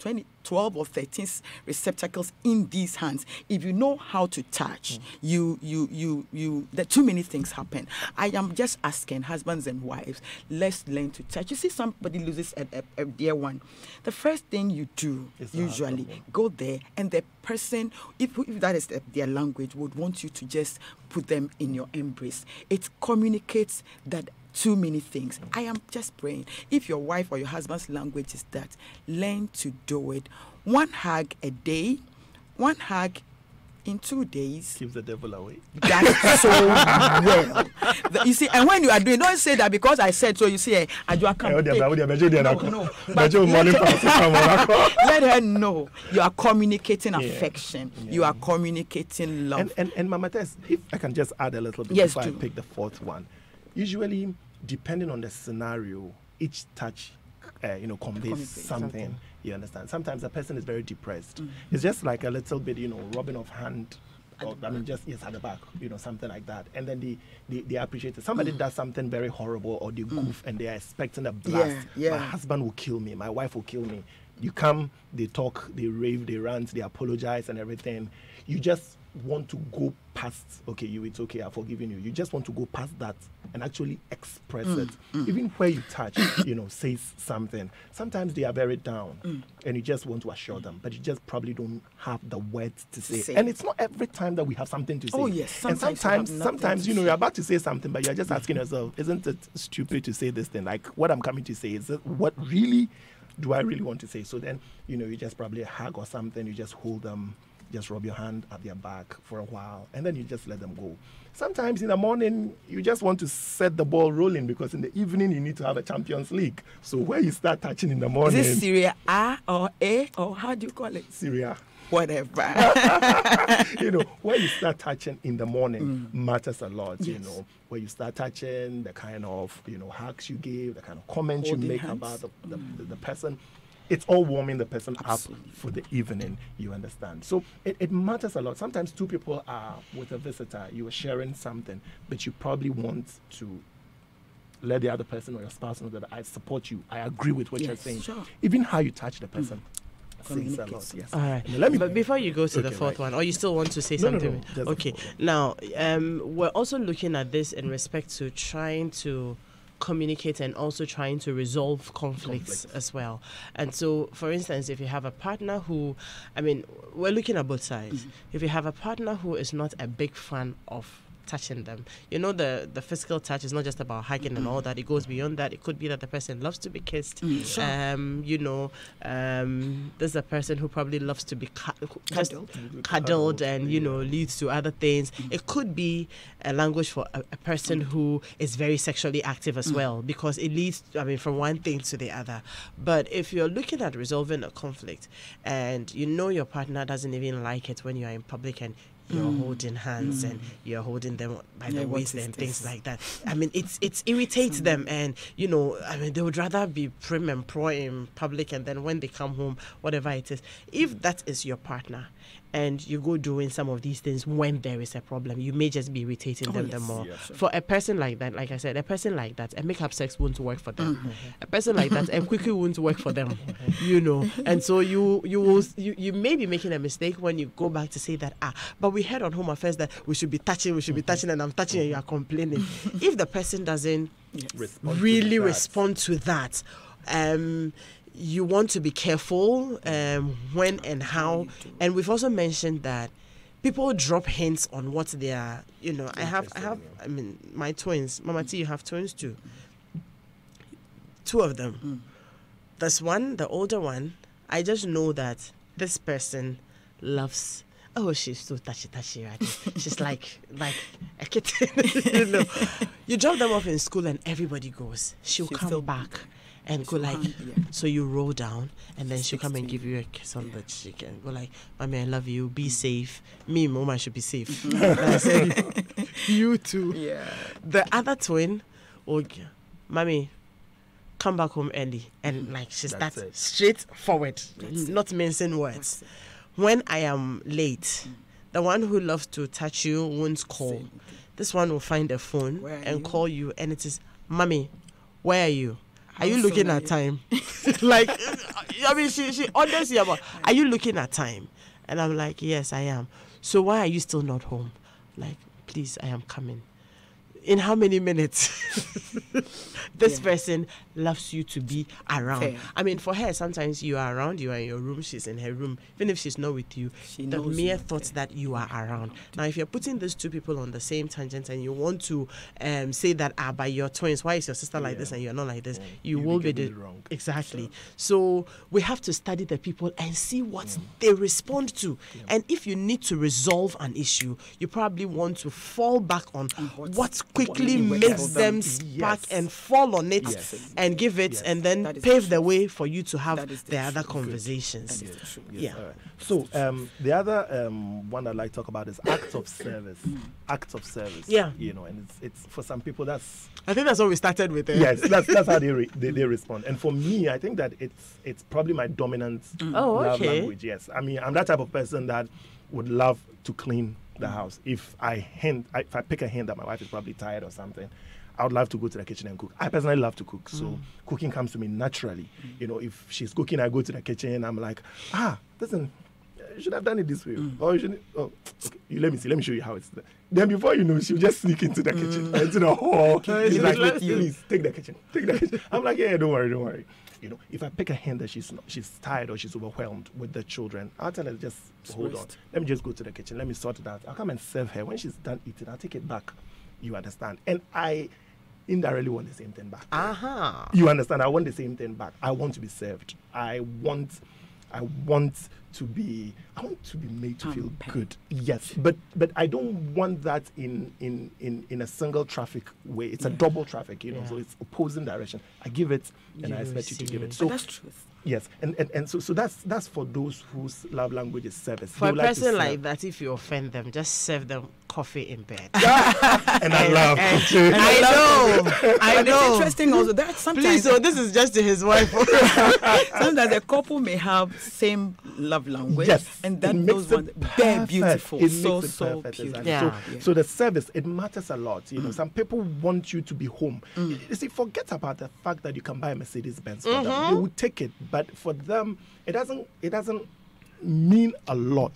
12 or 13 receptacles in these hands. If you know how to touch, there too many things happen. I am just asking husbands and wives, let's learn to touch. You see, somebody loses a dear one. The first thing you do, usually, go there, and the person, if that is their language, would want you to just put them in your embrace. It communicates that too many things. I am just praying. If your wife or your husband's language is that, learn to do it. One hug a day, one hug in 2 days. Keeps the devil away. That's so well. You see, and when you are doing, don't say that because I said so. You see, let her know you are communicating affection. You are communicating love. And Mama Tess, if I can just add a little bit before I pick the fourth one. Usually, depending on the scenario, each touch, conveys something. You understand? Sometimes a person is very depressed. It's just like a little bit, rubbing of hand. Or, just at the back, something like that. And then they appreciate it. Somebody does something very horrible or they goof and they are expecting a blast. My husband will kill me. My wife will kill me. You come, they talk, they rave, they rant, they apologize and everything. You just want to go past, it's okay, I've forgiven you. You just want to go past that and actually express it. Even where you touch, says something. Sometimes they are very down and you just want to assure them, but you just probably don't have the words to say. And it's not every time that we have something to say. Oh, yes. And sometimes you're about to say something, but you're just asking yourself, isn't it stupid to say this thing? Like, what I'm coming to say, is it what really do I really want to say? So then, you just probably hug or something, you just hold them, just rub your hand at their back for a while, and then you just let them go. Sometimes in the morning, you just want to set the ball rolling because in the evening, you need to have a Champions League. So where you start touching in the morning... Is it Syria A or A, or how do you call it? Syria. Whatever. Where you start touching in the morning matters a lot, where you start touching, the kind of, hugs you give, the kind of comments you make about the person. It's all warming the person up for the evening, you understand. So it matters a lot. Sometimes two people are with a visitor, you are sharing something, but you probably want to let the other person or your spouse know that I support you. I agree with what you're saying. Sure. Even how you touch the person. Says a lot, yes. All right. But before you go to the fourth one, or you still want to say something? No. Okay. Now, we're also looking at this in respect to trying to communicate and also trying to resolve conflicts as well. And so, for instance, if you have a partner who, we're looking at both sides. If you have a partner who is not a big fan of touching them, the physical touch is not just about hugging and all that. It goes beyond that. It could be that the person loves to be kissed. Sure. There's a person who probably loves to be cuddled and leads to other things. It could be a language for a person who is very sexually active as well, because it leads from one thing to the other. But if you're looking at resolving a conflict and your partner doesn't even like it when you're in public and you're holding hands and you're holding them by the waist and things like that. It irritates them, and they would rather be prim and proper in public, and then when they come home, whatever it is. If that is your partner and you go doing some of these things when there is a problem, you may just be irritating them the more. For a person like that, like I said, a person like that, a makeup sex won't work for them. A person like that, a quickie won't work for them, you know. And so you may be making a mistake when you go back to say that, but we heard on Home Affairs that we should be touching, and I'm touching and you are complaining. If the person doesn't really respond to that, you want to be careful when and how. And we've also mentioned that people drop hints on what they are, you know. I mean, my twins, Mama T, you have twins too. Two of them. There's one, the older one, I just know that this person loves, she's so touchy, right? She's like a kitten, you know. You drop them off in school and everybody goes. She'll come back and go like, so you roll down, and then she'll come and give you a kiss on the cheek and go like, Mommy, I love you, be safe. Me, Mom, I should be safe. And I said, you too. Yeah. The other twin, Mommy, come back home early. And like, she's that straightforward, not mincing words. When I am late, the one who loves to touch you won't call. This one will find a phone and call you, and it is, Mommy, where are you? Are you looking at time? Like, I mean, she orders you about, are you looking at time? And I'm like, yes, I am. So why are you still not home? Like, please, I am coming. In how many minutes? This person loves you to be around. Fair. I mean, for her, sometimes you are around, you are in your room, she's in her room. Even if she's not with you, the mere thought that you are around. Now, if you're putting these two people on the same tangent and you want to say that, by your twins, why is your sister like this and you're not like this? You will be wrong. Exactly. So we have to study the people and see what they respond to. And if you need to resolve an issue, you probably want to fall back on what quickly makes them spark and fall on it and give it, and then pave the way for you to have the other conversations. Yeah. Right. So the other one I'd like to talk about is acts of service. Acts of service. Yeah. You know, and it's for some people that's. I think that's what we started with. Yes, that's how they respond. And for me, I think that it's probably my dominant love language. Yes, I mean, I'm that type of person that would love to clean the house. If I pick a hint that my wife is probably tired or something, I would love to go to the kitchen and cook. I personally love to cook, so cooking comes to me naturally. You know, if she's cooking, I go to the kitchen. I'm like, listen, you should have done it this way, or you should. Oh, okay. Let me show you how it's done. Then before you know, she'll just sneak into the kitchen, into the hall. She's like, please take the kitchen. I'm like, yeah, don't worry. You know, if I pick a hint that she's tired or she's overwhelmed with the children, I'll tell her, just hold on. Let me just go to the kitchen. Let me sort it out. I'll come and serve her. When she's done eating, I'll take it back. You understand? And I indirectly want the same thing back. You understand? I want the same thing back. I want to be served. I want to be made to feel good. Yes, but I don't want that in a single traffic way. It's a double traffic, you know. So it's opposing direction. I give it, and I expect you to give it. So that's truth. Yes, and so that's for those whose love language is service. For a person like that, if you offend them, just serve them coffee in bed. And I love. I know. It's interesting also that sometimes. Please, so this is just to his wife. Sometimes a couple may have same love language, and that those ones they're beautiful. It so beautiful. Yeah. So the service, it matters a lot. You know, some people want you to be home. You see, forget about the fact that you can buy a Mercedes-Benz for them. They will take it, but for them, it doesn't mean a lot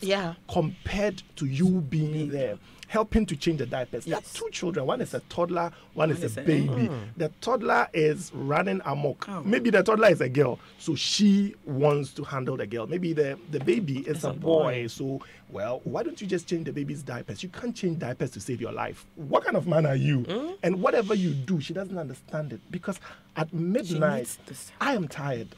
compared to you being there, helping to change the diapers. Yes. I have two children. One is a toddler, one is a baby. The toddler is running amok. Maybe the toddler is a girl, so she wants to handle the girl. Maybe the baby is a boy. So, well, why don't you just change the baby's diapers? You can't change diapers to save your life. What kind of man are you? And whatever you do, she doesn't understand it. Because at midnight, I am tired.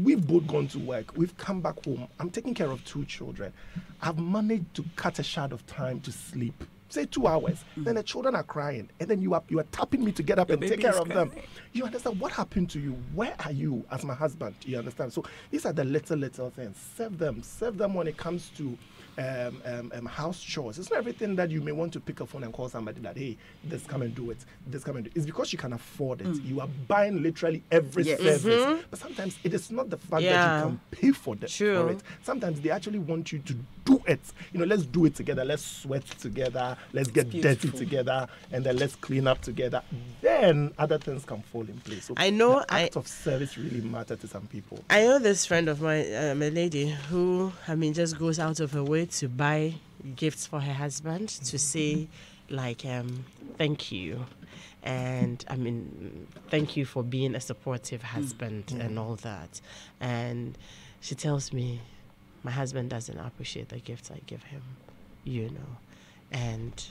We've both gone to work. We've come back home. I'm taking care of two children. I've managed to cut a shard of time to sleep. say 2 hours. Then the children are crying, and then you are tapping me to get up and take care of them. You understand what happened to you? Where are you as my husband? You understand? So these are the little things. Serve them when it comes to house chores. It's not everything that you may want to pick a phone and call somebody that, hey, this come and do it. This come and do it. It's because you can afford it. You are buying literally every service. But sometimes it is not the fact that you can pay for it. Sometimes they actually want you to do it. Let's do it together. Let's sweat together. Let's get dirty together, and then let's clean up together. Then other things can fall in place. So I know the act of service really matters to some people. I know this friend of mine, a lady who, just goes out of her way to buy gifts for her husband to say, like, thank you. And thank you for being a supportive husband and all that. And she tells me, my husband doesn't appreciate the gifts I give him, And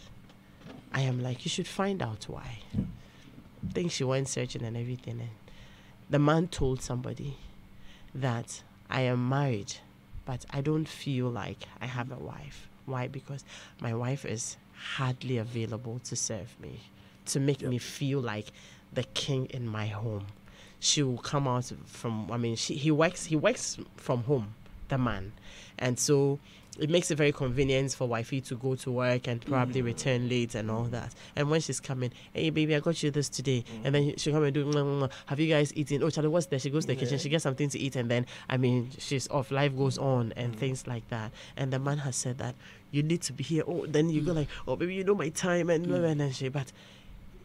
I am like, you should find out why. I think she went searching and everything. And the man told somebody that I am married, but I don't feel like I have a wife. Why? Because my wife is hardly available to serve me, to make me feel like the king in my home. She will come out from, he works from home, the man. And so it makes it very convenient for wifey to go to work and probably return late and all that. And when she's coming, hey baby, I got you this today. And then she'll come and do, have you guys eaten? Oh, Charlie, what's there? She goes to the kitchen, she gets something to eat, and then, she's off. Life goes on and things like that. And the man has said that you need to be here. Oh, then you go like, oh, baby, my time. And then but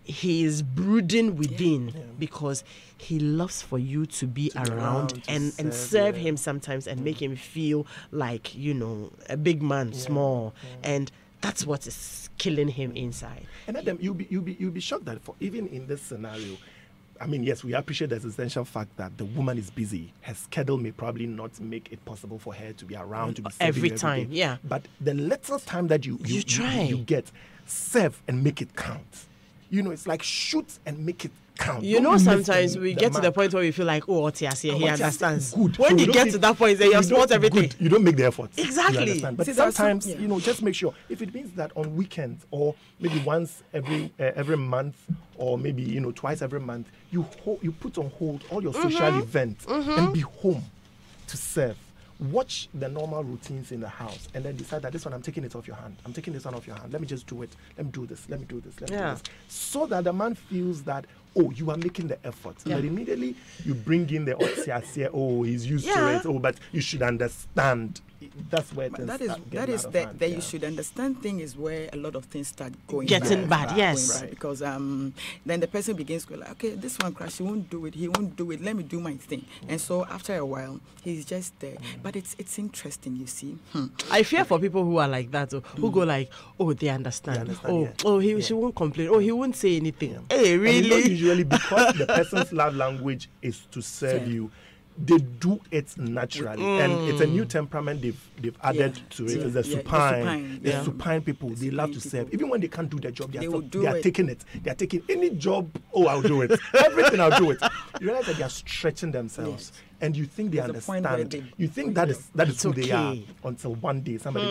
he is brooding within because he loves for you to be around and serve him sometimes and make him feel like, a big man, small. And that's what is killing him inside. And then you'll be shocked that even in this scenario, yes, we appreciate the essential fact that the woman is busy. Her schedule may probably not make it possible for her to be around, to be every time. Yeah. But the little time that you get, serve and make it count. It's like shoot and make it count. Sometimes we get to the point where we feel like, oh, Otiasia, he understands. Good. When you get to that point, then you support everything. Good. You don't make the effort. Exactly. But sometimes, just make sure. If it means that on weekends or maybe once every month or maybe, twice every month, you put on hold all your social events and be home to serve. Watch the normal routines in the house and then decide that this one, I'm taking it off your hand. I'm taking this one off your hand. Let me just do it. Let me do this. Let me do this. Let me do this. So that the man feels that, oh, you are making the effort. Yeah. But immediately you bring in the oh, he's used to it. Oh, but you should understand. That's where you should understand thing is where a lot of things start getting bad. Yes. Because then the person begins to go like, okay, this one crash, he won't do it. Let me do my thing. And so after a while, he's just there. But it's interesting, you see. I fear for people who are like that, who go like, oh, they understand. She won't complain. Oh, he won't say anything. Hey, really? Usually because the person's love language is to serve you. They do it naturally, and it's a new temperament they've added to it. It's the supine. The supine people, they love to serve. Even when they can't do their job, they are taking it. They are taking any job. Oh, I'll do it. Everything, I'll do it. You realize that they are stretching themselves, and you think they understand. You think that is who they are until one day somebody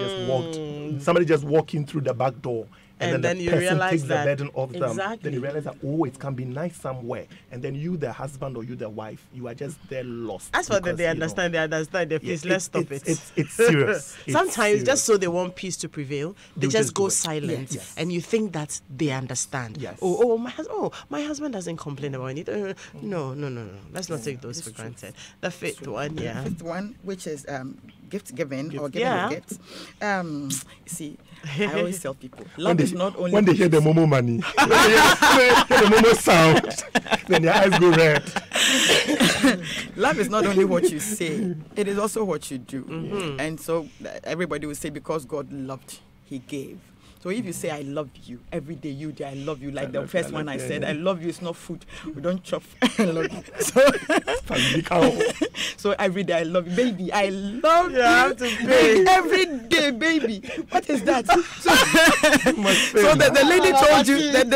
just walked in through the back door. And then you person realize takes that the burden off them. Exactly. Then you realize that, oh, it can be nice somewhere. And then you, the husband or you, the wife, you are just there lost. As for that they understand, please, let's stop it. It's serious. Sometimes, just so they want peace to prevail, they just go silent. Yes. And you think that they understand. Yes. My husband doesn't complain about anything. No. Let's not take those for granted. The fifth one, The fifth one, which is gift giving or giving a gift. See, I always tell people, love is not only when they hear the Momo money, hear the Momo sound, then their eyes go red. Love is not only what you say, it is also what you do. And so everybody will say, because God loved, he gave. So if you say, I love you, every day you do, I love you, like the first one I said, I love you, it's not food. We don't chop. I love you. So every day I love you. Baby, I love you. Have to pay. Every day, baby. What is that? So that the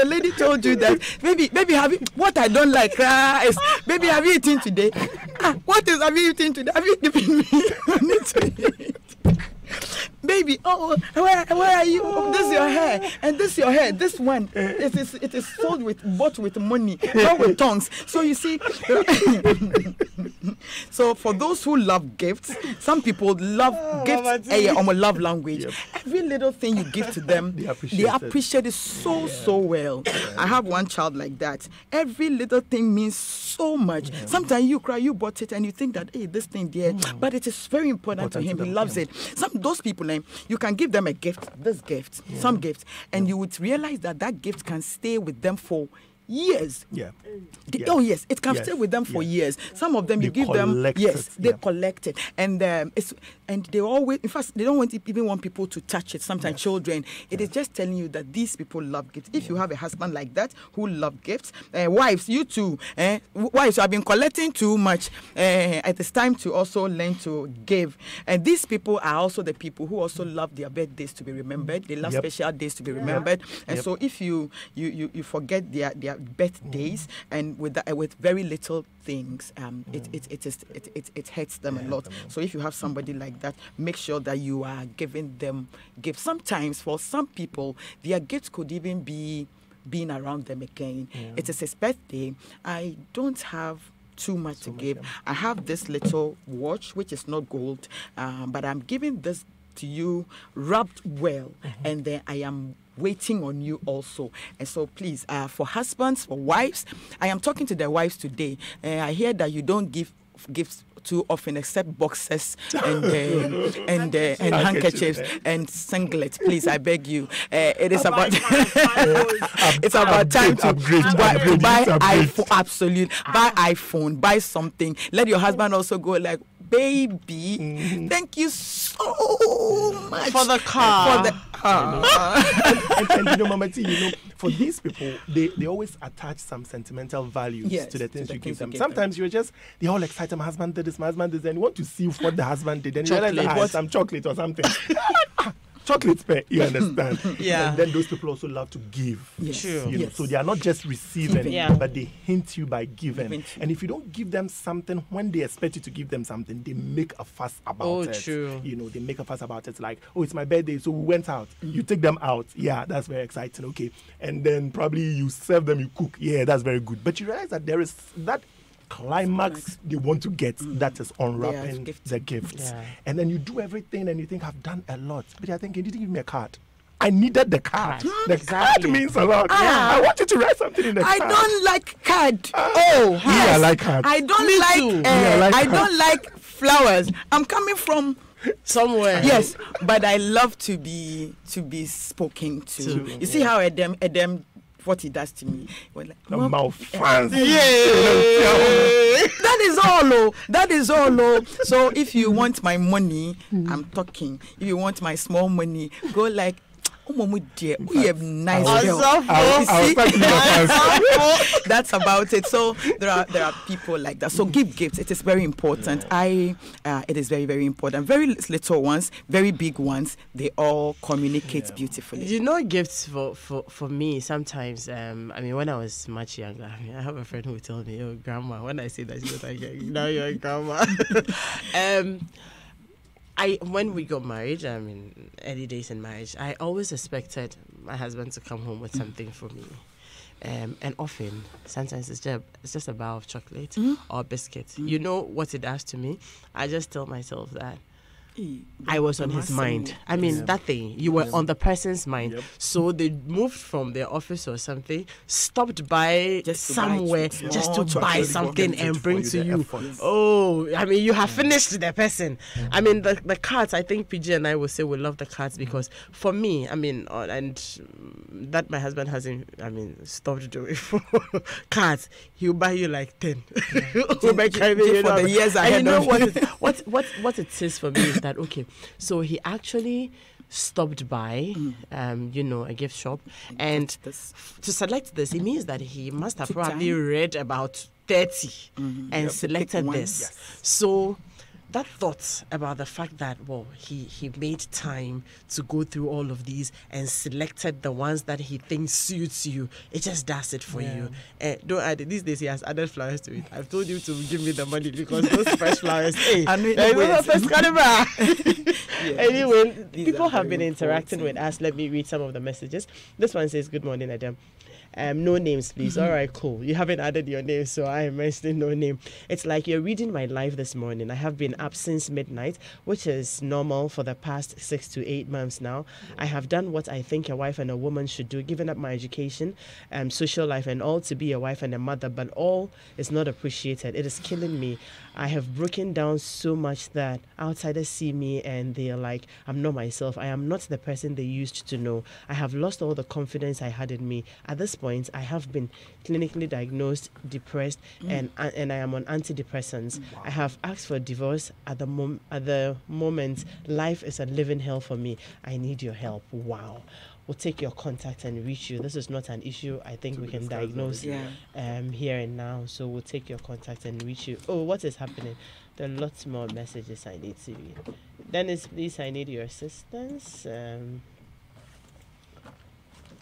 lady told you that, baby, have you, what I don't like is, baby, have you eaten today? Have you eaten today? Have you given me? I need to eat. Baby, oh, where are you? Oh, this is your hair, and this is your hair. This one, it is sold bought with money, not with tongues. So you see, so for those who love gifts, some people love gifts, love language. Yep. Every little thing you give to them, they appreciate it so well. I have one child like that. Every little thing means so much. Sometimes you cry, you bought it, and you think that, hey, this thing there, but it is very important to him. He loves it. Those people, you can give them a gift, some gifts, and you would realize that gift can stay with them for years. Oh yes, it can stay with them for years. Some of them you give them, they collect it, and they always, in fact, they don't even want people to touch it. Sometimes children, it is just telling you that these people love gifts. If you have a husband like that who love gifts, wives, you too, wives, have been collecting too much. It is time to also learn to give. And these people are also the people who also love their birthdays to be remembered. They love special days to be remembered. And so if you forget their birthdays and with very little things, it hurts them a lot. So if you have somebody like that, make sure that you are giving them gifts. Sometimes for some people, their gifts could even be being around them again. It is his birthday. I don't have too much to give. I have this little watch, which is not gold, but I'm giving this to you wrapped well, and then I am waiting on you also. And so please, for husbands, for wives, I am talking to the wives today. I hear that you don't give gifts too often except boxes and handkerchiefs and singlets. Please, I beg you. It is about it's about time to buy iPhone. Absolutely, buy iPhone, buy something. Let your husband also go like, baby, thank you so much for the car. And Mama T, for these people, they always attach some sentimental values to the things you give them. Sometimes they're all excited. My husband did this, and you want to see what the husband did, and you realize some chocolate or something. Chocolate pay, you understand? And then those people also love to give. So they are not just receiving, but they hint you by giving. And if you don't give them something when they expect you to give them something, they make a fuss about it. They make a fuss about it. Like, oh, it's my birthday, so we went out. You take them out. Yeah, that's very exciting. Okay. And then probably you serve them, you cook. Yeah, that's very good. But you realize that there is that climax they want to get, that is unwrapping the gifts. And then you do everything and you think, I've done a lot, but I think you didn't give me a card. I needed the card. The card means a lot. I want you to write something in the card. I don't like card. I like cards. I don't like flowers. I'm coming from somewhere. Yes, but I love to be spoken to. You see how Edem what he does to me. Like, the mouth fancy. That is all. So if you want my money, I'm talking. If you want my small money, go like, oh, dear, we have nice girl. That's about it. So there are people like that. So give gifts. It is very important. It is very, very important. Very little ones, very big ones, they all communicate beautifully. Gifts for me sometimes. When I was much younger, I have a friend who would tell me, "Oh, grandma." When I say that, she was like, "Now you're a grandma." When we got married, early days in marriage, I always expected my husband to come home with something for me. And often, sometimes it's just a bar of chocolate or biscuit. You know what it does to me? I just tell myself that I was on his mind. That thing, you were on the person's mind. So they moved from their office or something, stopped by somewhere just to buy something and bring to you. Oh, you have finished the person. The cards, I think PG and I will say we love the cards because for me, and that my husband hasn't, stopped doing for cards. He'll buy you like 10. For the years ahead. What it says for me is that, okay, so he actually stopped by, a gift shop, and to select this, it means that he must have probably read about 30 and selected this. Yes. So that thought about the fact that, he made time to go through all of these and selected the ones that he thinks suits you, it just does it for you. Don't add it. These days he has added flowers to it. I've told you to give me the money because those fresh flowers, Anyway, these people are have very been interacting with important. us. Let me read some of the messages. This one says, "Good morning, Adam. No names, please." All right, cool. You haven't added your name, so I am mentioning no name. It's like you're reading my life this morning. I have been up since midnight, which is normal for the past 6 to 8 months now. I have done what I think a wife and a woman should do, given up my education, social life, and all to be a wife and a mother, but all is not appreciated. It is killing me. I have broken down so much that outsiders see me and they're like, I'm not myself. I am not the person they used to know. I have lost all the confidence I had in me. At this point, I have been clinically diagnosed depressed and I am on antidepressants. I have asked for divorce. At the moment, life is a living hell for me. I need your help. Wow. We'll take your contact and reach you. This is not an issue I think we can diagnose here and now. So we'll take your contact and reach you. Oh, what is happening? There are lots more messages I need to read. Dennis, please, I need your assistance.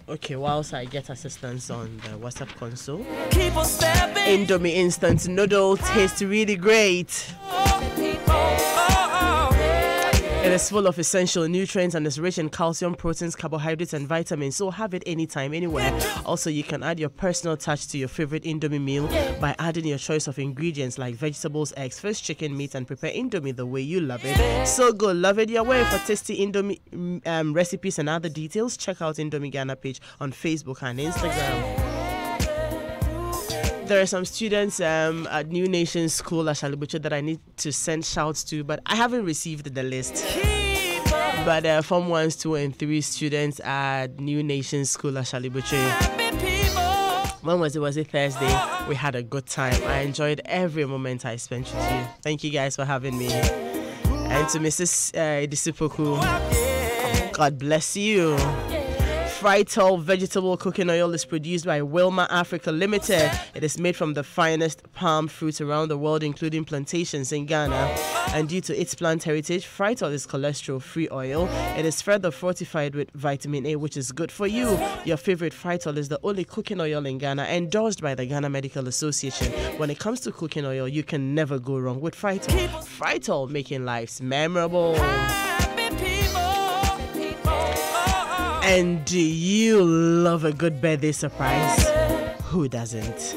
Okay, whilst I get assistance on the WhatsApp console. Indomie instant noodle tastes really great. It is full of essential nutrients and is rich in calcium, proteins, carbohydrates, and vitamins. So have it anytime, anywhere. Also, you can add your personal touch to your favorite Indomie meal by adding your choice of ingredients like vegetables, eggs, fish, chicken, meat, and prepare Indomie the way you love it. So good, love it your way. For tasty Indomie recipes and other details, check out Indomie Ghana page on Facebook and Instagram. There are some students at New Nation School at Shalibuche that I need to send shouts to, but I haven't received the list. But Form 1s, 2 and 3 students at New Nation School at Shalibuche. When was it? Was it Thursday? We had a good time. I enjoyed every moment I spent with you. Thank you guys for having me. And to Mrs. Edisipoku, God bless you. Frytol vegetable cooking oil is produced by Wilma Africa Limited. It is made from the finest palm fruits around the world, including plantations in Ghana. And due to its plant heritage, Frytol is cholesterol-free oil. It is further fortified with vitamin A, which is good for you. Your favorite Frytol is the only cooking oil in Ghana, endorsed by the Ghana Medical Association. When it comes to cooking oil, you can never go wrong with Frytol. Frytol, making lives memorable. And do you love a good birthday surprise? Who doesn't?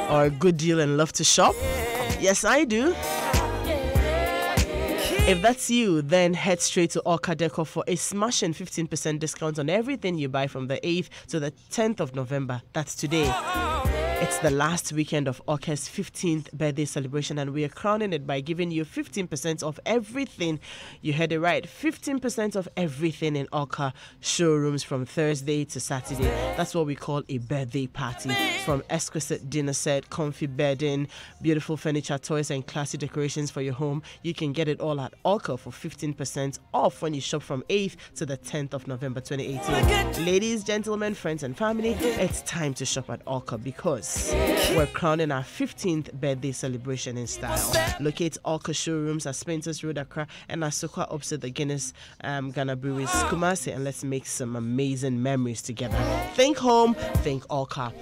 Or a good deal and love to shop? Yes, I do. If that's you, then head straight to Orca Decor for a smashing 15% discount on everything you buy from the 8th to the 10th of November. That's today. It's the last weekend of Orca's 15th birthday celebration, and we are crowning it by giving you 15% off everything. You heard it right, 15% of everything in Orca showrooms from Thursday to Saturday. That's what we call a birthday party. From exquisite dinner set, comfy bedding, beautiful furniture, toys, and classy decorations for your home, you can get it all at Orca for 15% off when you shop from 8th to the 10th of November 2018. Ladies, gentlemen, friends, and family, it's time to shop at Orca because we're crowning our 15th birthday celebration in style. Locate Orca showrooms at Spencer's Road, Accra, and Asokwa opposite the Guinness Ghana Breweries, Kumasi, and let's make some amazing memories together. Think home, think Orca.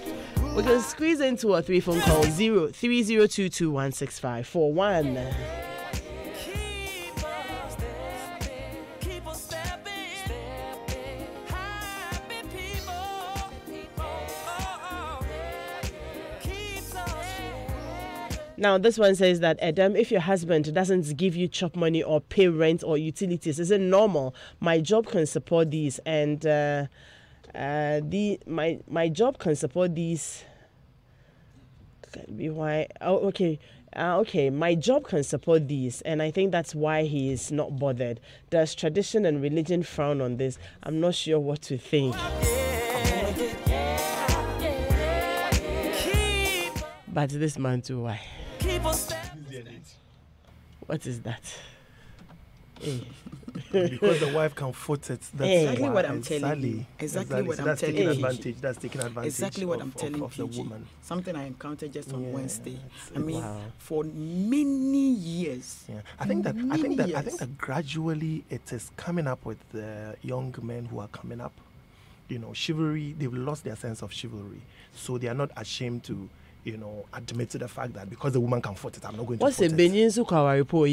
We're going to squeeze into a 3 phone call, 0302216541. Now, this one says that, Adam, if your husband doesn't give you chop money or pay rent or utilities, is it normal? My job can support these, and my job can support these. Could be why? Oh, okay. Okay, my job can support these, and I think that's why he is not bothered. Does tradition and religion frown on this? I'm not sure what to think. But this man too, why? What is that? Because the wife can foot it. That's exactly what I'm telling you. Exactly what I'm telling you. That's taking advantage. Exactly what I'm telling of the woman. Something I encountered just on Wednesday. I mean, for many years. Yeah, I think that gradually it is coming up with the young men who are coming up. You know, chivalry. They've lost their sense of chivalry, so they are not ashamed to, admit to the fact that because the woman can afford it, I'm not going What's to a afford it. Benyin Sukawa report?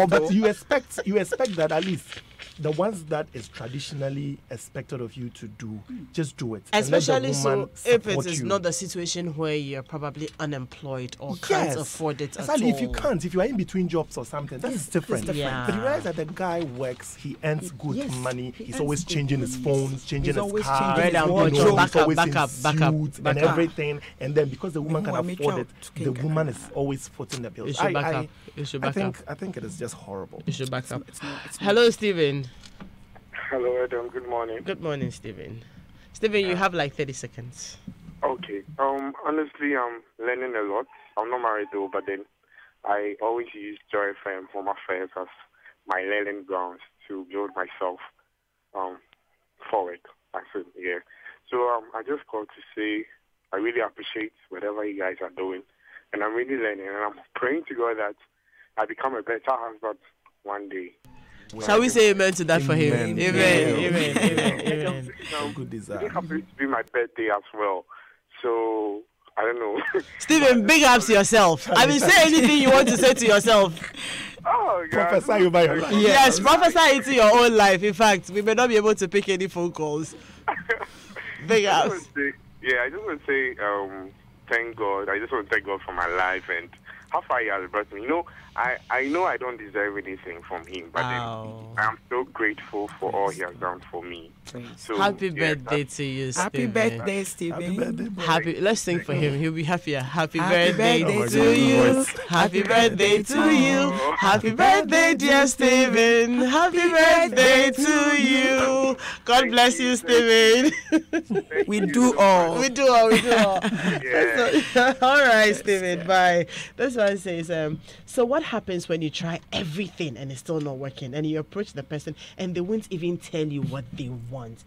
But you expect that at least the ones that is traditionally expected of you to do, just do it. And let the Especially so woman if it support is you. not the situation where you're probably unemployed or can't afford it at exactly. all. If you are in between jobs or something, that's different. Yeah. But you realize that the guy works, he earns good Yes, money, he he's earns always good changing his phones, changing He's his always car, changing his wardrobe. he's Back up, always back in up, back up, suits back and up. everything. And then because the woman can afford it, the woman is always footing the bills. You should back up. You should back up. I think it is just horrible. You should back up. It's not. Hello, Stephen. Hello, Adam. Good morning. Good morning, Stephen. Stephen, you have like 30 seconds. Okay. Honestly, I'm learning a lot. I'm not married though, but then I always use JoyFM for my affairs as my learning grounds to build myself forward. Yeah. So I just called to say I really appreciate whatever you guys are doing, and I'm really learning, and I'm praying to God that I become a better husband one day. Shall we say amen to that for him? Amen. Amen. How good is It that? happens to be my birthday as well, so I don't know. Stephen, big ups to yourself. I mean, say anything you want to say to yourself. Oh, God. Prophesy over your life. Yes, prophesy into your own life. In fact, we may not be able to pick any phone calls. Big I ups. just want to say, thank God. I just want to thank God for my life and how far He has brought me. I know I don't deserve anything from Him, but then I'm so grateful for all He has done for me. So, Happy birthday to you, Stephen. Happy birthday, Stephen. Let's sing for him. He'll be happier. Happy Happy birthday birthday to to you. you. Happy birthday to you. Happy birthday, dear Stephen. Happy birthday to you. God bless you, Stephen. We do all. We do all. Yeah. All right, Stephen. Bye. That's what I say. So what happens when you try everything and it's still not working, and you approach the person and they won't even tell you what they want?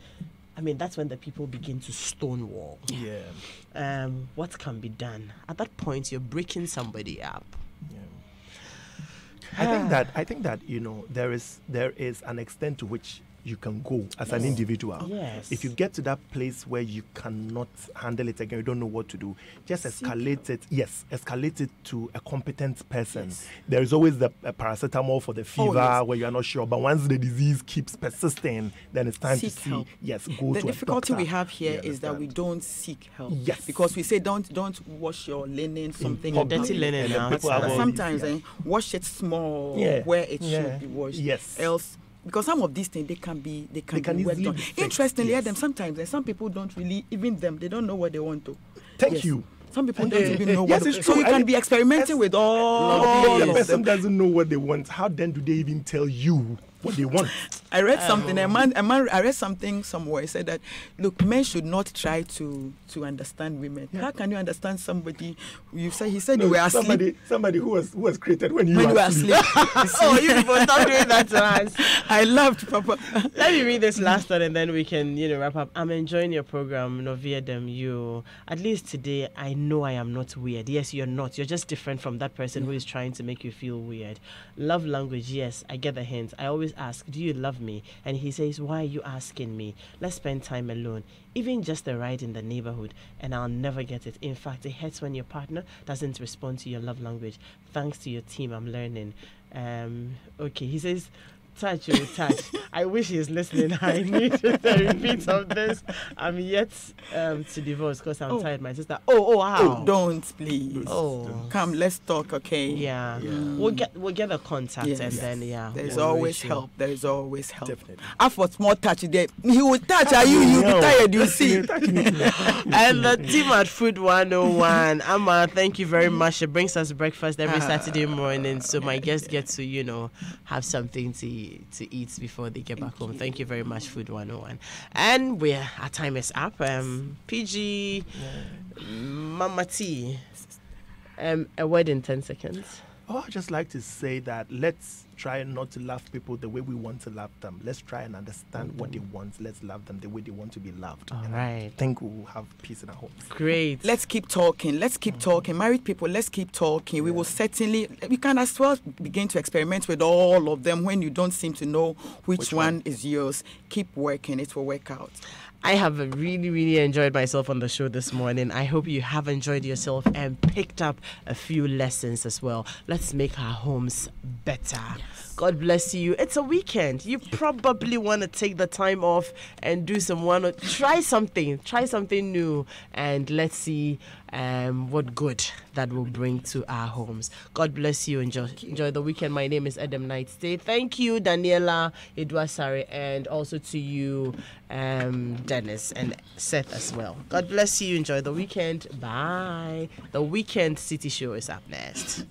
I mean, that's when the people begin to stonewall. Yeah. What can be done? At that point, you're breaking somebody up. I think that there is an extent to which you can go as an individual. Yes. If you get to that place where you cannot handle it again, you don't know what to do, just escalate it. Yes, escalate it to a competent person. Yes. There is always the paracetamol for the fever where you are not sure. But once the disease keeps persisting, then it's time to see. Help. Yes, go the to a doctor. The difficulty we have here is that we don't seek help. Yes. Because we say don't wash your linen, something. Your dirty linen now. People have all Sometimes these, wash it small where it should be washed. Yes. Else, because some of these things they can be easily done. be fixed. Interestingly, them sometimes and some people don't really they don't know what they want to. Thank you. Some people don't even know yes, what. it's So true. you can be experimenting with all. The person doesn't know what they want. How then do they even tell you what they want? I read something. I read something somewhere. It said that look, men should not try to understand women. Yeah. How can you understand somebody? He said you were asleep. Somebody who was created when you were asleep. Oh, you people stop doing that to us. I loved Papa. Let me read this last one and then we can wrap up. I'm enjoying your program, Noviadem. You at least today I know I am not weird. Yes, you're not. You're just different from that person who is trying to make you feel weird. Love language. Yes, I get the hint. I always ask, do you love me? And he says, why are you asking me? Let's spend time alone, even just a ride in the neighborhood, and I'll never get it. In fact, it hurts when your partner doesn't respond to your love language. Thanks to your team, I'm learning. Okay, he says, touch. I wish he's listening. I need the repeat of this. I'm yet to divorce because I'm tired. My sister. How? Don't please. Come, let's talk. Okay. Yeah. We'll get the contact and then There's always help. There is always help. Definitely. For small touch there. He will touch. You'll be tired. You see. And the team at Food 101. Amma, thank you very much. It brings us breakfast every Saturday morning, so my guests get to have something to eat before they get back home. Thank you very much, Food 101. And our time is up. PG, Mama T, a word in 10 seconds. I'd just like to say that let's try not to love people the way we want to love them. Let's try and understand what they want. Let's love them the way they want to be loved. All right. I think we'll have peace in our homes. Great. Let's keep talking. Married people, let's keep talking. We will certainly, we can as well begin to experiment with all of them when you don't seem to know which one is yours. Keep working. It will work out. I have really, really enjoyed myself on the show this morning. I hope you have enjoyed yourself and picked up a few lessons as well. Let's make our homes better. Yes. God bless you. It's a weekend. You probably want to take the time off and do try something new, and let's see what good that will bring to our homes. God bless you. Enjoy the weekend. My name is Adam Nightstay. Thank you, Daniela Edwasare, and also to you, Dennis and Seth as well. God bless you. Enjoy the weekend. Bye. The Weekend City Show is up next.